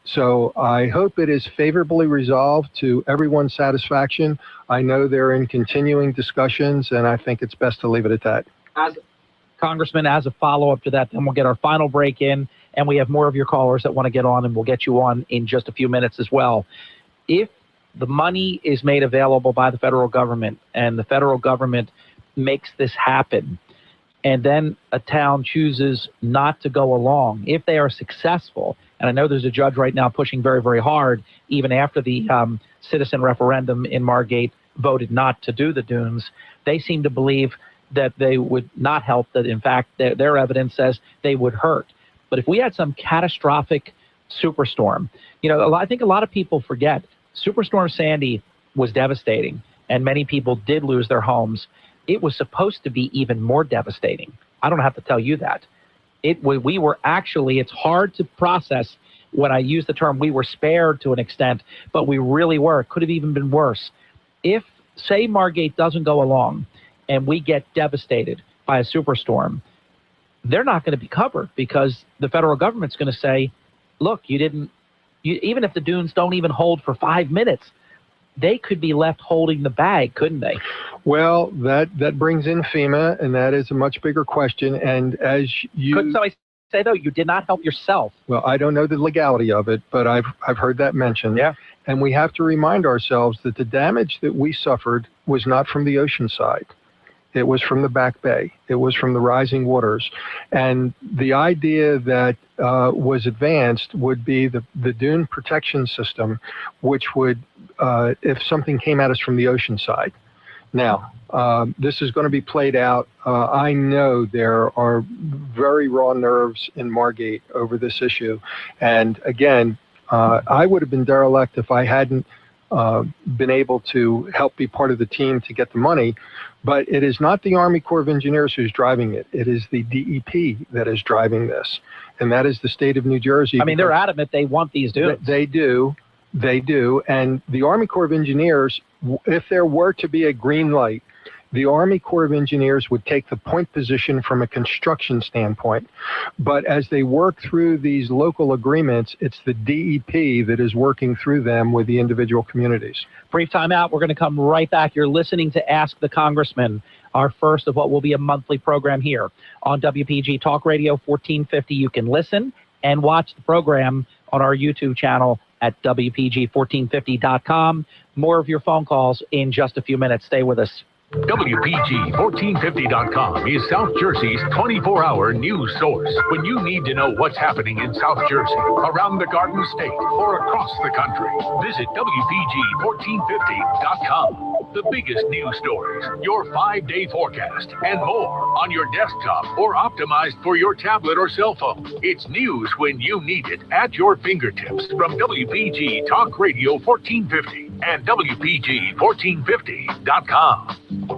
So I hope it is favorably resolved to everyone's satisfaction. I know they're in continuing discussions, and I think it's best to leave it at that. Congressman, as a follow-up to that, then we'll get our final break in, and we have more of your callers that want to get on, and we'll get you on in just a few minutes as well. If the money is made available by the federal government, and the federal government makes this happen, and then a town chooses not to go along, if they are successful and I know there's a judge right now pushing very, very hard, even after the citizen referendum in Margate voted not to do the dunes. They seem to believe that they would not help, that in fact their evidence says they would hurt. But if we had some catastrophic superstorm, I think a lot of people forget Superstorm Sandy was devastating, and many people did lose their homes. It was supposed to be even more devastating. I don't have to tell you that. We were actually, it's hard to process when I use the term we were spared to an extent, but we really were. It could have even been worse. If, say, Margate doesn't go along and we get devastated by a superstorm, they're not going to be covered because the federal government's going to say, look, even if the dunes don't even hold for 5 minutes, they could be left holding the bag, couldn't they? Well, that brings in FEMA, and that is a much bigger question. And as you... Could somebody say, though, you did not help yourself? Well, I don't know the legality of it, but I've heard that mentioned. Yeah. And we have to remind ourselves that the damage that we suffered was not from the ocean side. It was from the back bay. It was from the rising waters. And the idea that was advanced would be the dune protection system, which would, if something came at us from the ocean side. Now, this is going to be played out. I know there are very raw nerves in Margate over this issue. And again, I would have been derelict if I hadn't been able to help be part of the team to get the money. But it is not the Army Corps of Engineers who's driving it. It is the DEP that is driving this. And that is the state of New Jersey. I mean, they're adamant they want these dunes. They do. They do. And the Army Corps of Engineers, if there were to be a green light, the Army Corps of Engineers would take the point position from a construction standpoint. But as they work through these local agreements, it's the DEP that is working through them with the individual communities. Brief time out. We're going to come right back. You're listening to Ask the Congressman, our first of what will be a monthly program here on WPG Talk Radio 1450. You can listen and watch the program on our YouTube channel at WPG1450.com. More of your phone calls in just a few minutes. Stay with us. WPG1450.com is South Jersey's 24-hour news source. When you need to know what's happening in South Jersey, around the Garden State, or across the country, visit WPG1450.com. The biggest news stories, your 5-day forecast, and more on your desktop or optimized for your tablet or cell phone. It's news when you need it at your fingertips from WPG Talk Radio 1450 and WPG1450.com.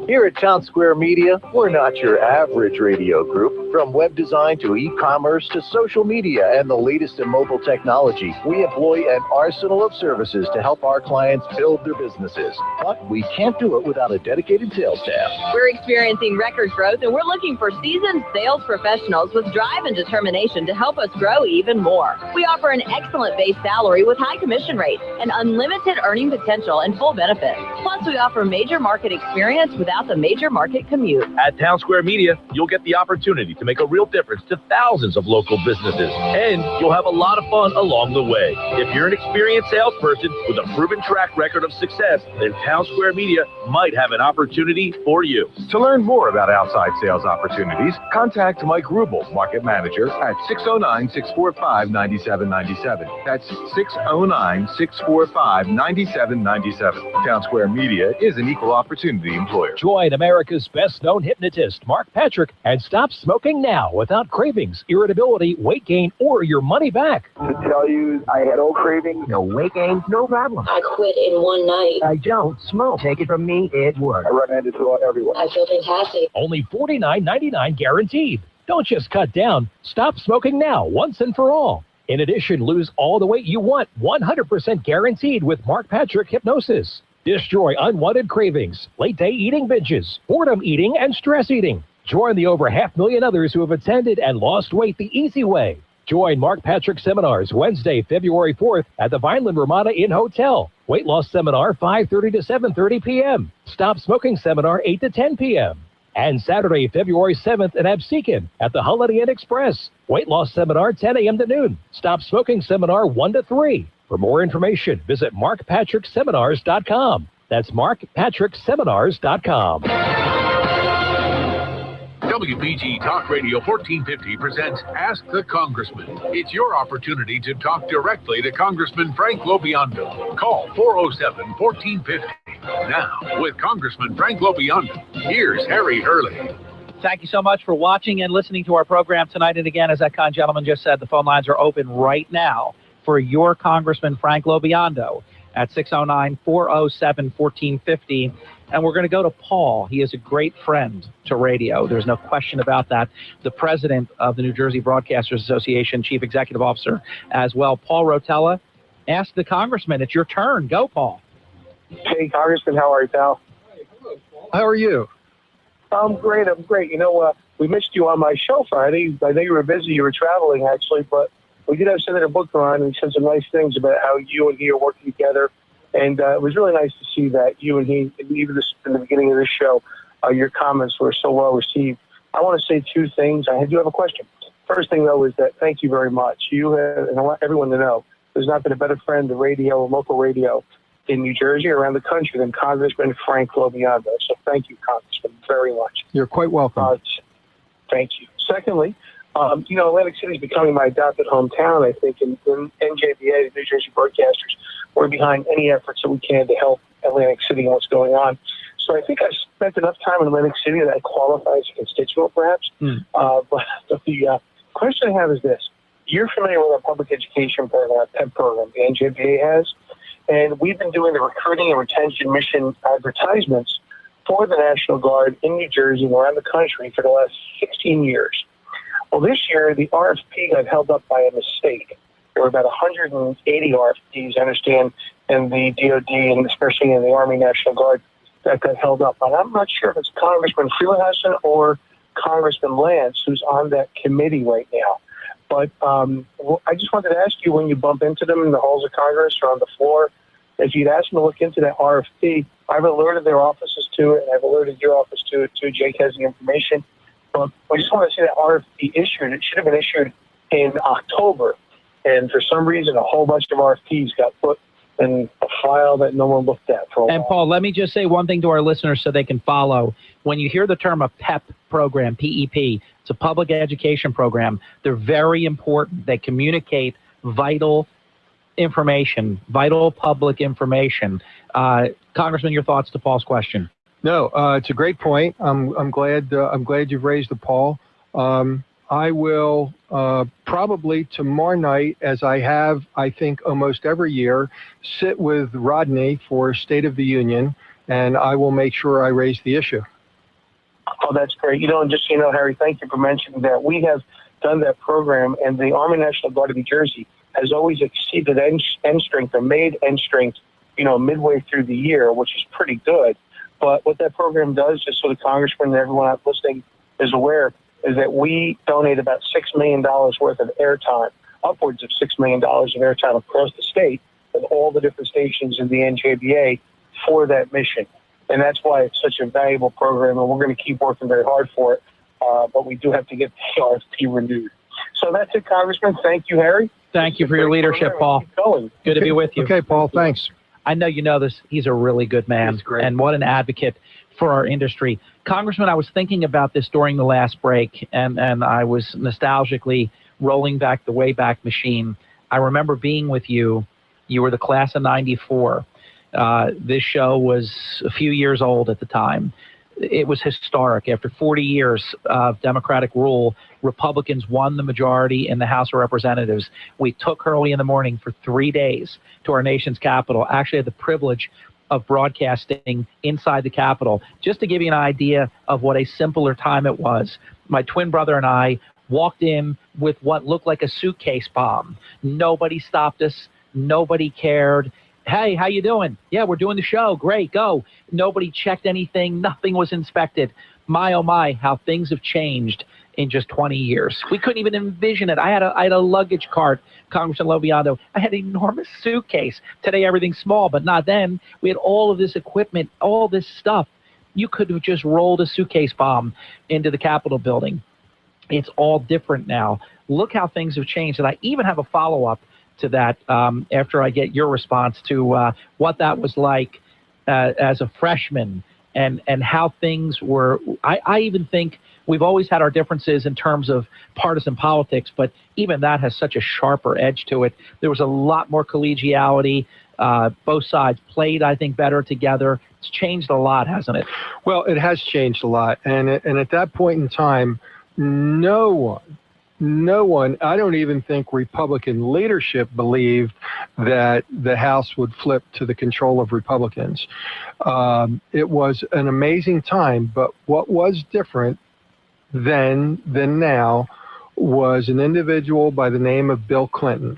Here at Town Square Media, we're not your average radio group. From web design to e-commerce to social media and the latest in mobile technology, we employ an arsenal of services to help our clients build their businesses. But we can't do it without a dedicated sales staff. We're experiencing record growth, and we're looking for seasoned sales professionals with drive and determination to help us grow even more. We offer an excellent base salary with high commission rates and unlimited earning potential and full benefits. Plus, we offer major market experience without the major market commute. At Town Square Media, you'll get the opportunity to make a real difference to thousands of local businesses, and you'll have a lot of fun along the way. If you're an experienced salesperson with a proven track record of success, then Town Square Media might have an opportunity for you. To learn more about outside sales opportunities, contact Mike Rubel, Market Manager, at 609-645-9797. That's 609-645-9797. Town Square Media is an equal opportunity employer. Join America's best-known hypnotist, Mark Patrick, and stop smoking now without cravings, irritability, weight gain, or your money back. To tell you I had no cravings, no weight gain, no problem. I quit in one night. I don't smoke. Take it from me, it works. I recommend it to everyone. I feel fantastic. Only $49.99 guaranteed. Don't just cut down. Stop smoking now, once and for all. In addition, lose all the weight you want, 100% guaranteed with Mark Patrick Hypnosis. Destroy unwanted cravings, late-day eating binges, boredom eating, and stress eating. Join the over 500,000 others who have attended and lost weight the easy way. Join Mark Patrick Seminars Wednesday, February 4th at the Vineland Ramada Inn Hotel. Weight loss seminar 5:30 to 7:30 p.m. Stop smoking seminar 8 to 10 p.m. And Saturday, February 7th at Absecon at the Holiday Inn Express. Weight loss seminar 10 a.m. to noon. Stop smoking seminar 1 to 3. For more information, visit markpatrickseminars.com. That's markpatrickseminars.com. WPG Talk Radio 1450 presents Ask the Congressman. It's your opportunity to talk directly to Congressman Frank LoBiondo. Call 407-1450. Now, with Congressman Frank LoBiondo, here's Harry Hurley. Thank you so much for watching and listening to our program tonight. And again, as that kind gentleman just said, the phone lines are open right now for your Congressman Frank LoBiondo at 609-407-1450. And we're going to go to Paul. He is a great friend to radio. There's no question about that. The president of the New Jersey Broadcasters Association, chief executive officer as well. Paul Rotella, Ask the Congressman. It's your turn. Go, Paul. Hey, Congressman. How are you, pal? How are you? I'm great. You know, we missed you on my show Friday. I know you were busy. You were traveling, actually, but we did have Senator Booker on, and he said some nice things about how you and he are working together. And it was really nice to see that you and he, even in the beginning of this show, your comments were so well received. I want to say two things. I do have a question. First thing, though, is that thank you very much. You have, and I want everyone to know, there's not been a better friend to radio, local radio, in New Jersey, around the country, than Congressman Frank LoBiondo. So thank you, Congressman, very much. You're quite welcome. Thank you. Secondly, you know, Atlantic City is becoming my adopted hometown, I think, in NJBA, the New Jersey Broadcasters. We're behind any efforts that we can to help Atlantic City and what's going on. So I think I spent enough time in Atlantic City that I qualify as a constituent, perhaps. But the question I have is this. You're familiar with our public education program, our PEP program, the NJBA has. And we've been doing the recruiting and retention mission advertisements for the National Guard in New Jersey and around the country for the last 16 years. Well, this year, the RFP got held up by a mistake. There were about 180 RFPs, I understand, in the DOD and especially in the Army National Guard that got held up. And I'm not sure if it's Congressman Freelandhausen or Congressman Lance who's on that committee right now. But I just wanted to ask you, when you bump into them in the halls of Congress or on the floor, if you'd ask them to look into that RFP. I've alerted their offices to it, and I've alerted your office to it too. Jake has the information. But I just want to see that RFP issued. It should have been issued in October. And for some reason, a whole bunch of RFPs got put in a file that no one looked at for a while. And, Paul, let me just say one thing to our listeners so they can follow. When you hear the term a PEP program, PEP, it's a public education program. They're very important. They communicate vital information, vital public information. Congressman, your thoughts to Paul's question? No, it's a great point. I'm glad you've raised it, Paul. I will probably tomorrow night, as I have, I think, almost every year, sit with Rodney for State of the Union, and I will make sure I raise the issue. Oh, that's great. You know, and just so you know, Harry, thank you for mentioning that. We have done that program, and the Army National Guard of New Jersey has always exceeded end strength or made end strength, you know, midway through the year, which is pretty good. But what that program does, just so the Congressman and everyone out listening is aware, is that we donate about $6 million worth of airtime, upwards of $6 million of airtime across the state with all the different stations in the NJBA for that mission. And that's why it's such a valuable program, and we're going to keep working very hard for it. But we do have to get the RFP renewed. So that's it, Congressman. Thank you, Harry. Thank you for your leadership, Paul. Good to be with you. Okay, Paul, thanks. I know you know this. He's a really good man, and what an advocate for our industry. Congressman, I was thinking about this during the last break, and I was nostalgically rolling back the Wayback Machine. I remember being with you. You were the class of '94. This show was a few years old at the time. It was historic. After 40 years of Democratic rule, Republicans won the majority in the House of Representatives. We took Hurley in the morning for 3 days to our nation's capital. Actually had the privilege of broadcasting inside the Capitol. Just to give you an idea of what a simpler time it was, my twin brother and I walked in with what looked like a suitcase bomb. Nobody stopped us. Nobody cared. Hey, how you doing? Yeah, we're doing the show. Great, go. Nobody checked anything. Nothing was inspected. My, oh my, how things have changed in just 20 years. We couldn't even envision it. I had a luggage cart, Congressman LoBiondo. I had an enormous suitcase. Today, everything's small, but not then. We had all of this equipment, all this stuff. You could have just rolled a suitcase bomb into the Capitol building. It's all different now. Look how things have changed. And I even have a follow-up to that after I get your response to what that was like as a freshman and how things were. I even think we've always had our differences in terms of partisan politics, but even that has such a sharper edge to it. There was a lot more collegiality. Both sides played, I think, better together. It's changed a lot, hasn't it? Well, it has changed a lot. And at that point in time, no one, I don't even think Republican leadership believed that the House would flip to the control of Republicans. It was an amazing time, but what was different then than now was an individual by the name of Bill Clinton,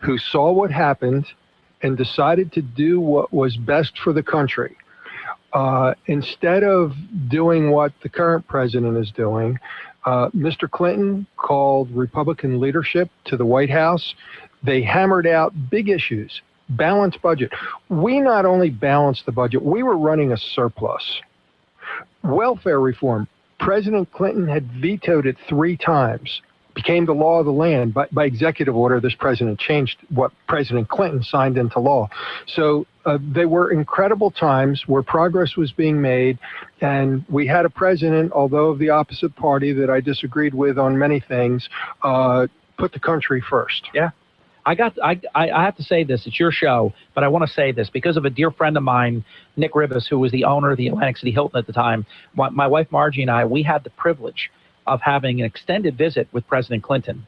who saw what happened and decided to do what was best for the country. Instead of doing what the current president is doing, Mr. Clinton called Republican leadership to the White House. They hammered out big issues, balanced budget. We not only balanced the budget, we were running a surplus. Welfare reform, President Clinton had vetoed it 3 times. Became the law of the land. By executive order, this president changed what President Clinton signed into law. So they were incredible times where progress was being made, and we had a president, although of the opposite party that I disagreed with on many things, put the country first. Yeah. I have to say this. It's your show, but I want to say this because of a dear friend of mine, Nick Ribas, who was the owner of the Atlantic City Hilton at the time. My wife Margie and I, we had the privilege of having an extended visit with President Clinton.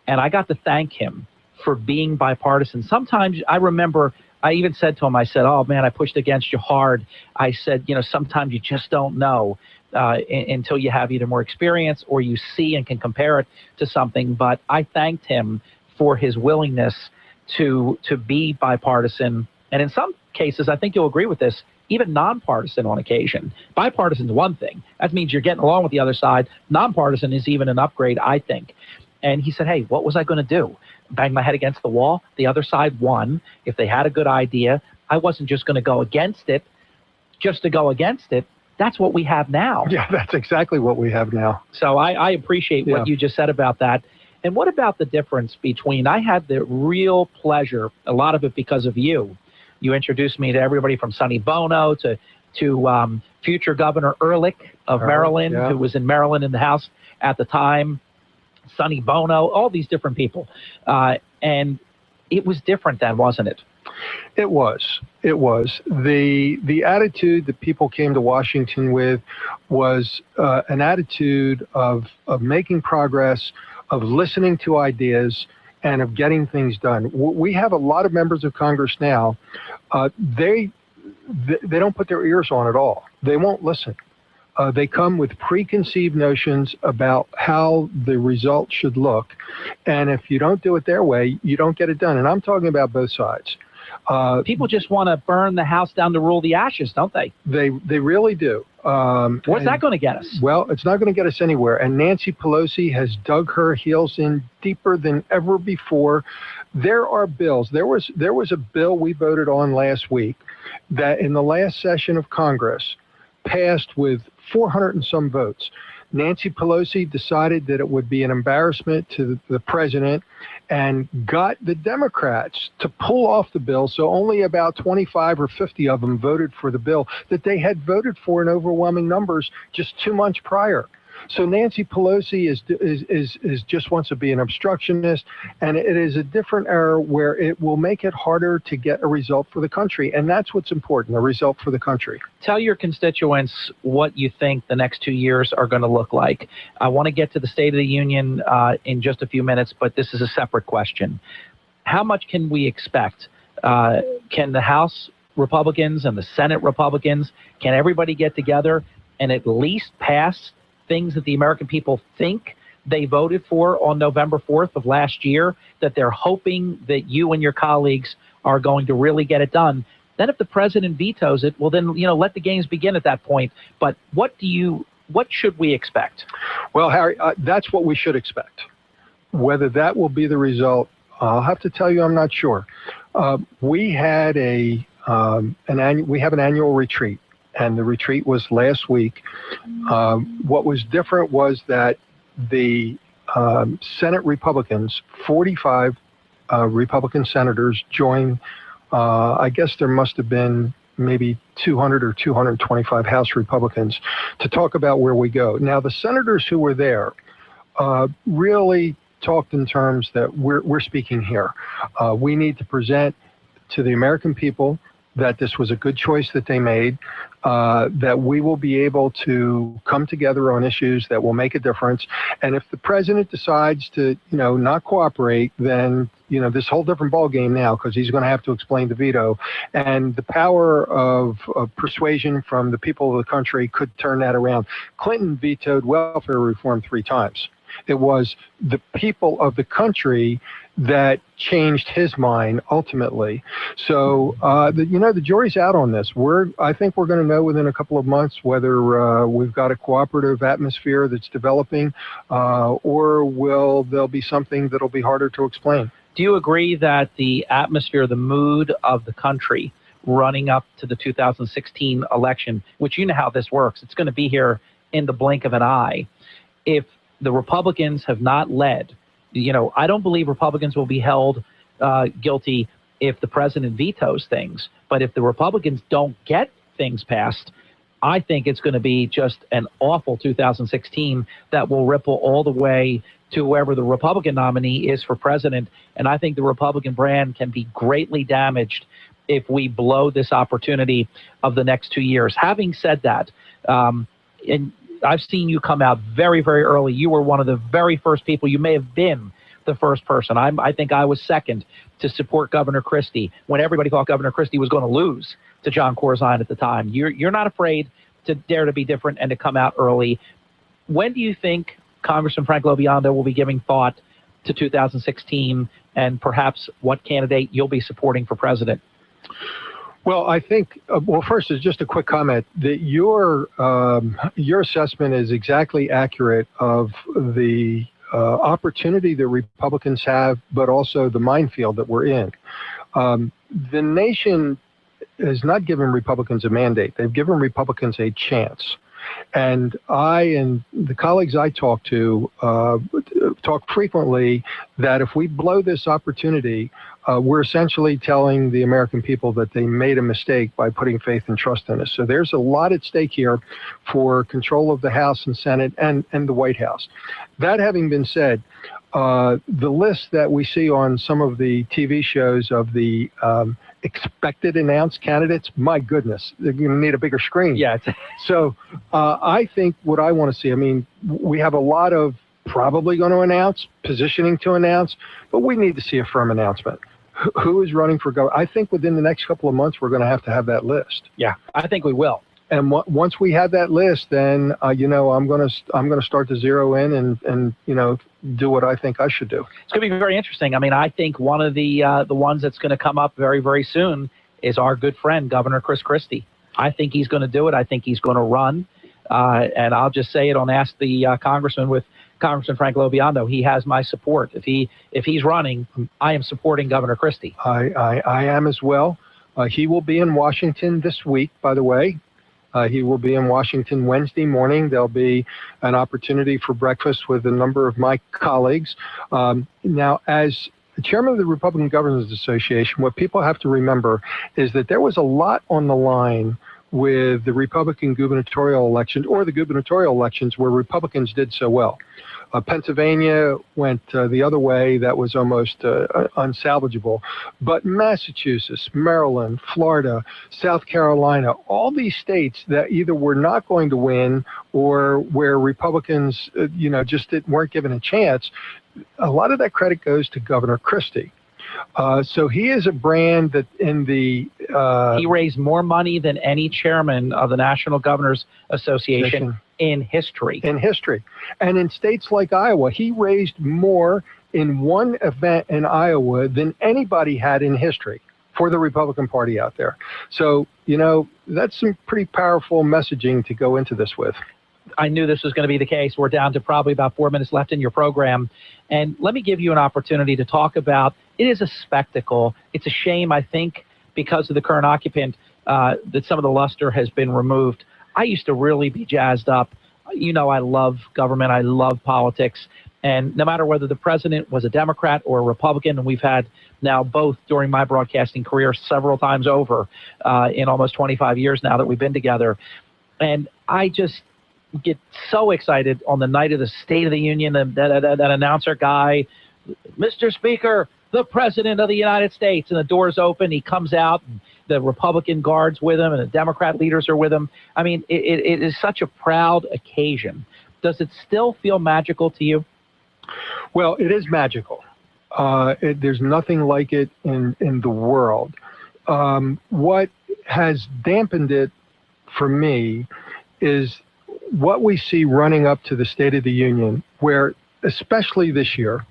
And I got to thank him for being bipartisan. Sometimes I remember I even said to him, I said, oh, man, I pushed against you hard. I said, sometimes you just don't know until you have either more experience or you see and can compare it to something. But I thanked him for his willingness to be bipartisan. And in some cases, I think you'll agree with this, even nonpartisan on occasion. Bipartisan is one thing. That means you're getting along with the other side. Nonpartisan is even an upgrade, I think. And he said, hey, what was I going to do? Bang my head against the wall? The other side won. If they had a good idea, I wasn't just going to go against it just to go against it. That's what we have now. Yeah, that's exactly what we have now. So I appreciate what you just said about that. And what about the difference between, I had the real pleasure, a lot of it because of you. You introduced me to everybody from Sonny Bono to future Governor Ehrlich of Maryland, who was in Maryland in the House at the time, Sonny Bono, all these different people. And it was different then, wasn't it? It was. It was. The attitude that people came to Washington with was an attitude of making progress, of listening to ideas, and of getting things done. We have a lot of members of Congress now. They don't put their ears on at all. They won't listen. They come with preconceived notions about how the result should look. And if you don't do it their way, you don't get it done. And I'm talking about both sides. People just want to burn the house down to rule the ashes, don't they? They really do. What's that going to get us? Well, it's not going to get us anywhere. And Nancy Pelosi has dug her heels in deeper than ever before. There are bills. There was a bill we voted on last week that in the last session of Congress passed with 400 and some votes. Nancy Pelosi decided that it would be an embarrassment to the president and got the Democrats to pull off the bill. So only about 25 or 50 of them voted for the bill that they had voted for in overwhelming numbers just 2 months prior. So Nancy Pelosi is just wants to be an obstructionist, and it is a different era where it will make it harder to get a result for the country, and that's what's important, a result for the country. Tell your constituents what you think the next 2 years are going to look like. I want to get to the State of the Union in just a few minutes, but this is a separate question. How much can we expect? Can the House Republicans and the Senate Republicans, can everybody get together and at least pass things that the American people think they voted for on November 4th of last year, that they're hoping that you and your colleagues are going to really get it done? Then if the president vetoes it, well, then, let the games begin at that point. But what should we expect? Well, Harry, that's what we should expect. Whether that will be the result, I'll have to tell you, I'm not sure. We had an annual retreat. And the retreat was last week. What was different was that the Senate Republicans, 45 Republican senators joined. I guess there must have been maybe 200 or 225 House Republicans to talk about where we go. Now, the senators who were there really talked in terms that we're speaking here. We need to present to the American people that this was a good choice that they made, that we will be able to come together on issues that will make a difference. And if the president decides to, not cooperate, then, this whole different ballgame now, because he's going to have to explain the veto. And the power of persuasion from the people of the country could turn that around. Clinton vetoed welfare reform 3 times. It was the people of the country that changed his mind ultimately. So, the jury's out on this. I think we're going to know within a couple of months whether we've got a cooperative atmosphere that's developing, or there'll be something that'll be harder to explain. Do you agree that the atmosphere, the mood of the country running up to the 2016 election, which you know how this works, it's going to be here in the blink of an eye. If the Republicans have not led, I don't believe Republicans will be held guilty if the president vetoes things. But if the Republicans don't get things passed, I think it's going to be just an awful 2016 that will ripple all the way to whoever the Republican nominee is for president. And I think the Republican brand can be greatly damaged if we blow this opportunity of the next 2 years. Having said that, and I've seen you come out very, very early. You were one of the very first people. You may have been the first person. I think I was second to support Governor Christie when everybody thought Governor Christie was going to lose to John Corzine at the time. You're not afraid to dare to be different and to come out early. When do you think Congressman Frank LoBiondo will be giving thought to 2016 and perhaps what candidate you'll be supporting for president? Well, I think, first is just a quick comment that your assessment is exactly accurate of the opportunity that Republicans have, but also the minefield that we're in. The nation has not given Republicans a mandate. They've given Republicans a chance. And I and the colleagues I talk to talk frequently that if we blow this opportunity, we're essentially telling the American people that they made a mistake by putting faith and trust in us. So there's a lot at stake here for control of the House and Senate and the White House. That having been said, the list that we see on some of the TV shows of the expected announced candidates, my goodness, they're going to need a bigger screen. Yeah. So I think what I want to see, we have a lot of probably going to announce, positioning to announce, but we need to see a firm announcement. Who is running for governor? I think within the next couple of months, we're going to have that list. Yeah, I think we will. And once we have that list, then I'm going to start to zero in and do what I think I should do. It's going to be very interesting. I think one of the ones that's going to come up very, very soon is our good friend Governor Chris Christie. I think he's going to do it. I think he's going to run. And I'll just say it on Ask the Congressman with Congressman Frank LoBiondo. He has my support. If he's running, I am supporting Governor Christie. I am as well. He will be in Washington this week, by the way. He will be in Washington Wednesday morning. There'll be an opportunity for breakfast with a number of my colleagues. Now, as chairman of the Republican Governors Association, what people have to remember is that there was a lot on the line with the Republican gubernatorial elections or the gubernatorial elections where Republicans did so well. Pennsylvania went the other way. That was almost unsalvageable. But Massachusetts, Maryland, Florida, South Carolina, all these states that either were not going to win or where Republicans, just weren't given a chance, a lot of that credit goes to Governor Christie. So he is a brand that he raised more money than any chairman of the National Governors Association in history. And in states like Iowa, he raised more in one event in Iowa than anybody had in history for the Republican Party out there. So, that's some pretty powerful messaging to go into this with. I knew this was going to be the case. We're down to probably about 4 minutes left in your program. And let me give you an opportunity to talk about, it is a spectacle. It's a shame, I think, because of the current occupant, that some of the luster has been removed. I used to really be jazzed up. I love government. I love politics. And no matter whether the president was a Democrat or a Republican, and we've had now both during my broadcasting career several times over in almost 25 years now that we've been together. And I just get so excited on the night of the State of the Union, that announcer guy, Mr. Speaker, the President of the United States, and the doors open, he comes out, and the Republican guards with him, and the Democrat leaders are with him. I mean, it is such a proud occasion. Does it still feel magical to you? Well, it is magical. There's nothing like it in the world. What has dampened it for me is what we see running up to the State of the Union, where, especially this year,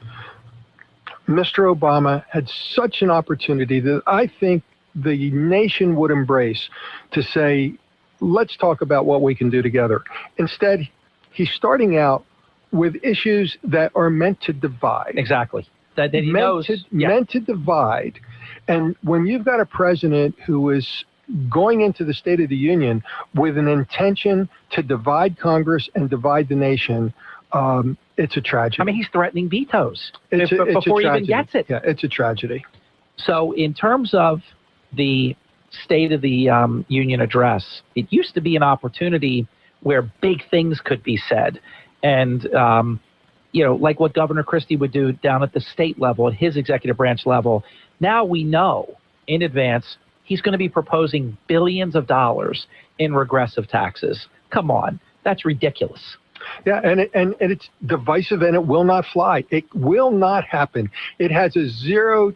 Mr. Obama had such an opportunity that I think the nation would embrace to say, let's talk about what we can do together. Instead, he's starting out with issues that are meant to divide. Exactly. That he knows. Meant to divide. And when you've got a president who is going into the State of the Union with an intention to divide Congress and divide the nation, it's a tragedy. I mean, he's threatening vetoes it's before he even gets it. Yeah, it's a tragedy. So in terms of the State of the Union address, it used to be an opportunity where big things could be said. And, like what Governor Christie would do down at the state level, at his executive branch level. Now we know in advance he's going to be proposing billions of dollars in regressive taxes. Come on, that's ridiculous. Yeah, and it's divisive, and it will not fly. It will not happen. It has a zero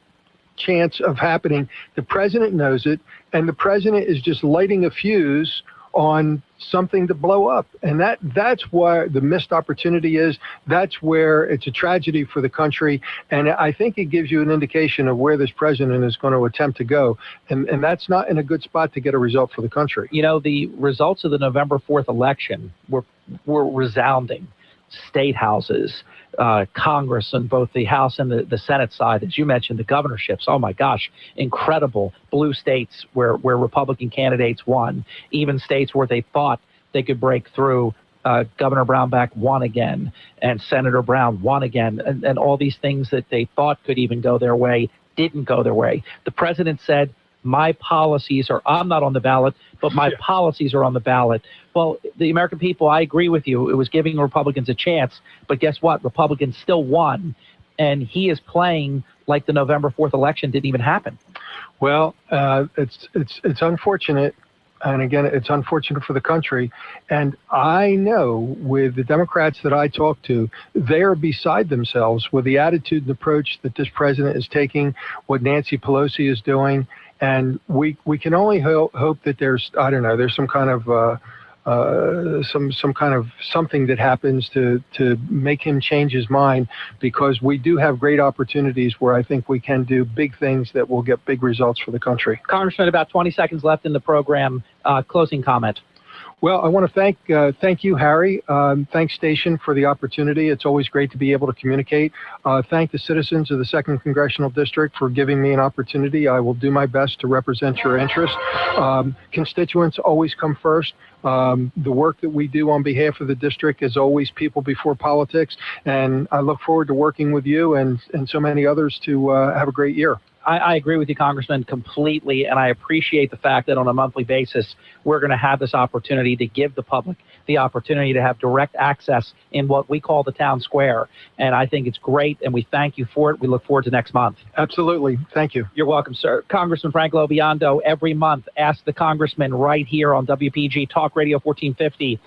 chance of happening. The president knows it, and the president is just lighting a fuse on something to blow up. And that's where the missed opportunity is. That's where it's a tragedy for the country. And I think it gives you an indication of where this president is going to attempt to go. And that's not in a good spot to get a result for the country. You know, the results of the November 4th election were resounding. State houses, Congress on both the House and the Senate side, as you mentioned, the governorships. Oh my gosh, incredible. Blue states where Republican candidates won, even states where they thought they could break through. Governor Brownback won again, and Senator Brown won again, and all these things that they thought could even go their way didn't go their way. The president said, my policies are, I'm not on the ballot, but my policies are on the ballot. Well, the American people, I agree with you. It was giving Republicans a chance, but guess what? Republicans still won, and he is playing like the November 4th election didn't even happen. Well, it's unfortunate. And again, it's unfortunate for the country. And I know with the Democrats that I talk to, they are beside themselves with the attitude and approach that this president is taking, what Nancy Pelosi is doing. And we can only hope that there's, I don't know, there's some kind of something that happens to make him change his mind, because we do have great opportunities where I think we can do big things that will get big results for the country. Congressman, about 20 seconds left in the program. Closing comment. Well, I want to thank you, Harry. Thanks, Station, for the opportunity. It's always great to be able to communicate. Thank the citizens of the 2nd Congressional District for giving me an opportunity. I will do my best to represent your interests. Constituents always come first. The work that we do on behalf of the district is always people before politics, and I look forward to working with you and so many others to have a great year. I agree with you, Congressman, completely, and I appreciate the fact that on a monthly basis, we're going to have this opportunity to give the public the opportunity to have direct access in what we call the town square. And I think it's great, and we thank you for it. We look forward to next month. Absolutely. Thank you. You're welcome, sir. Congressman Frank LoBiondo, every month, Ask the Congressman right here on WPG Talk Radio 1450.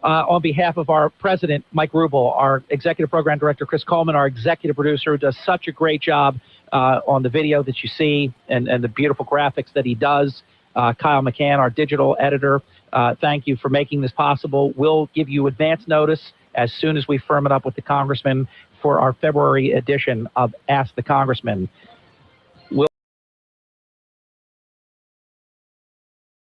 On behalf of our president, Mike Rubel, our executive program director, Chris Coleman, our executive producer, who does such a great job on the video that you see and the beautiful graphics that he does, Kyle McCann, our digital editor, thank you for making this possible. We'll give you advance notice as soon as we firm it up with the congressman for our February edition of Ask the Congressman.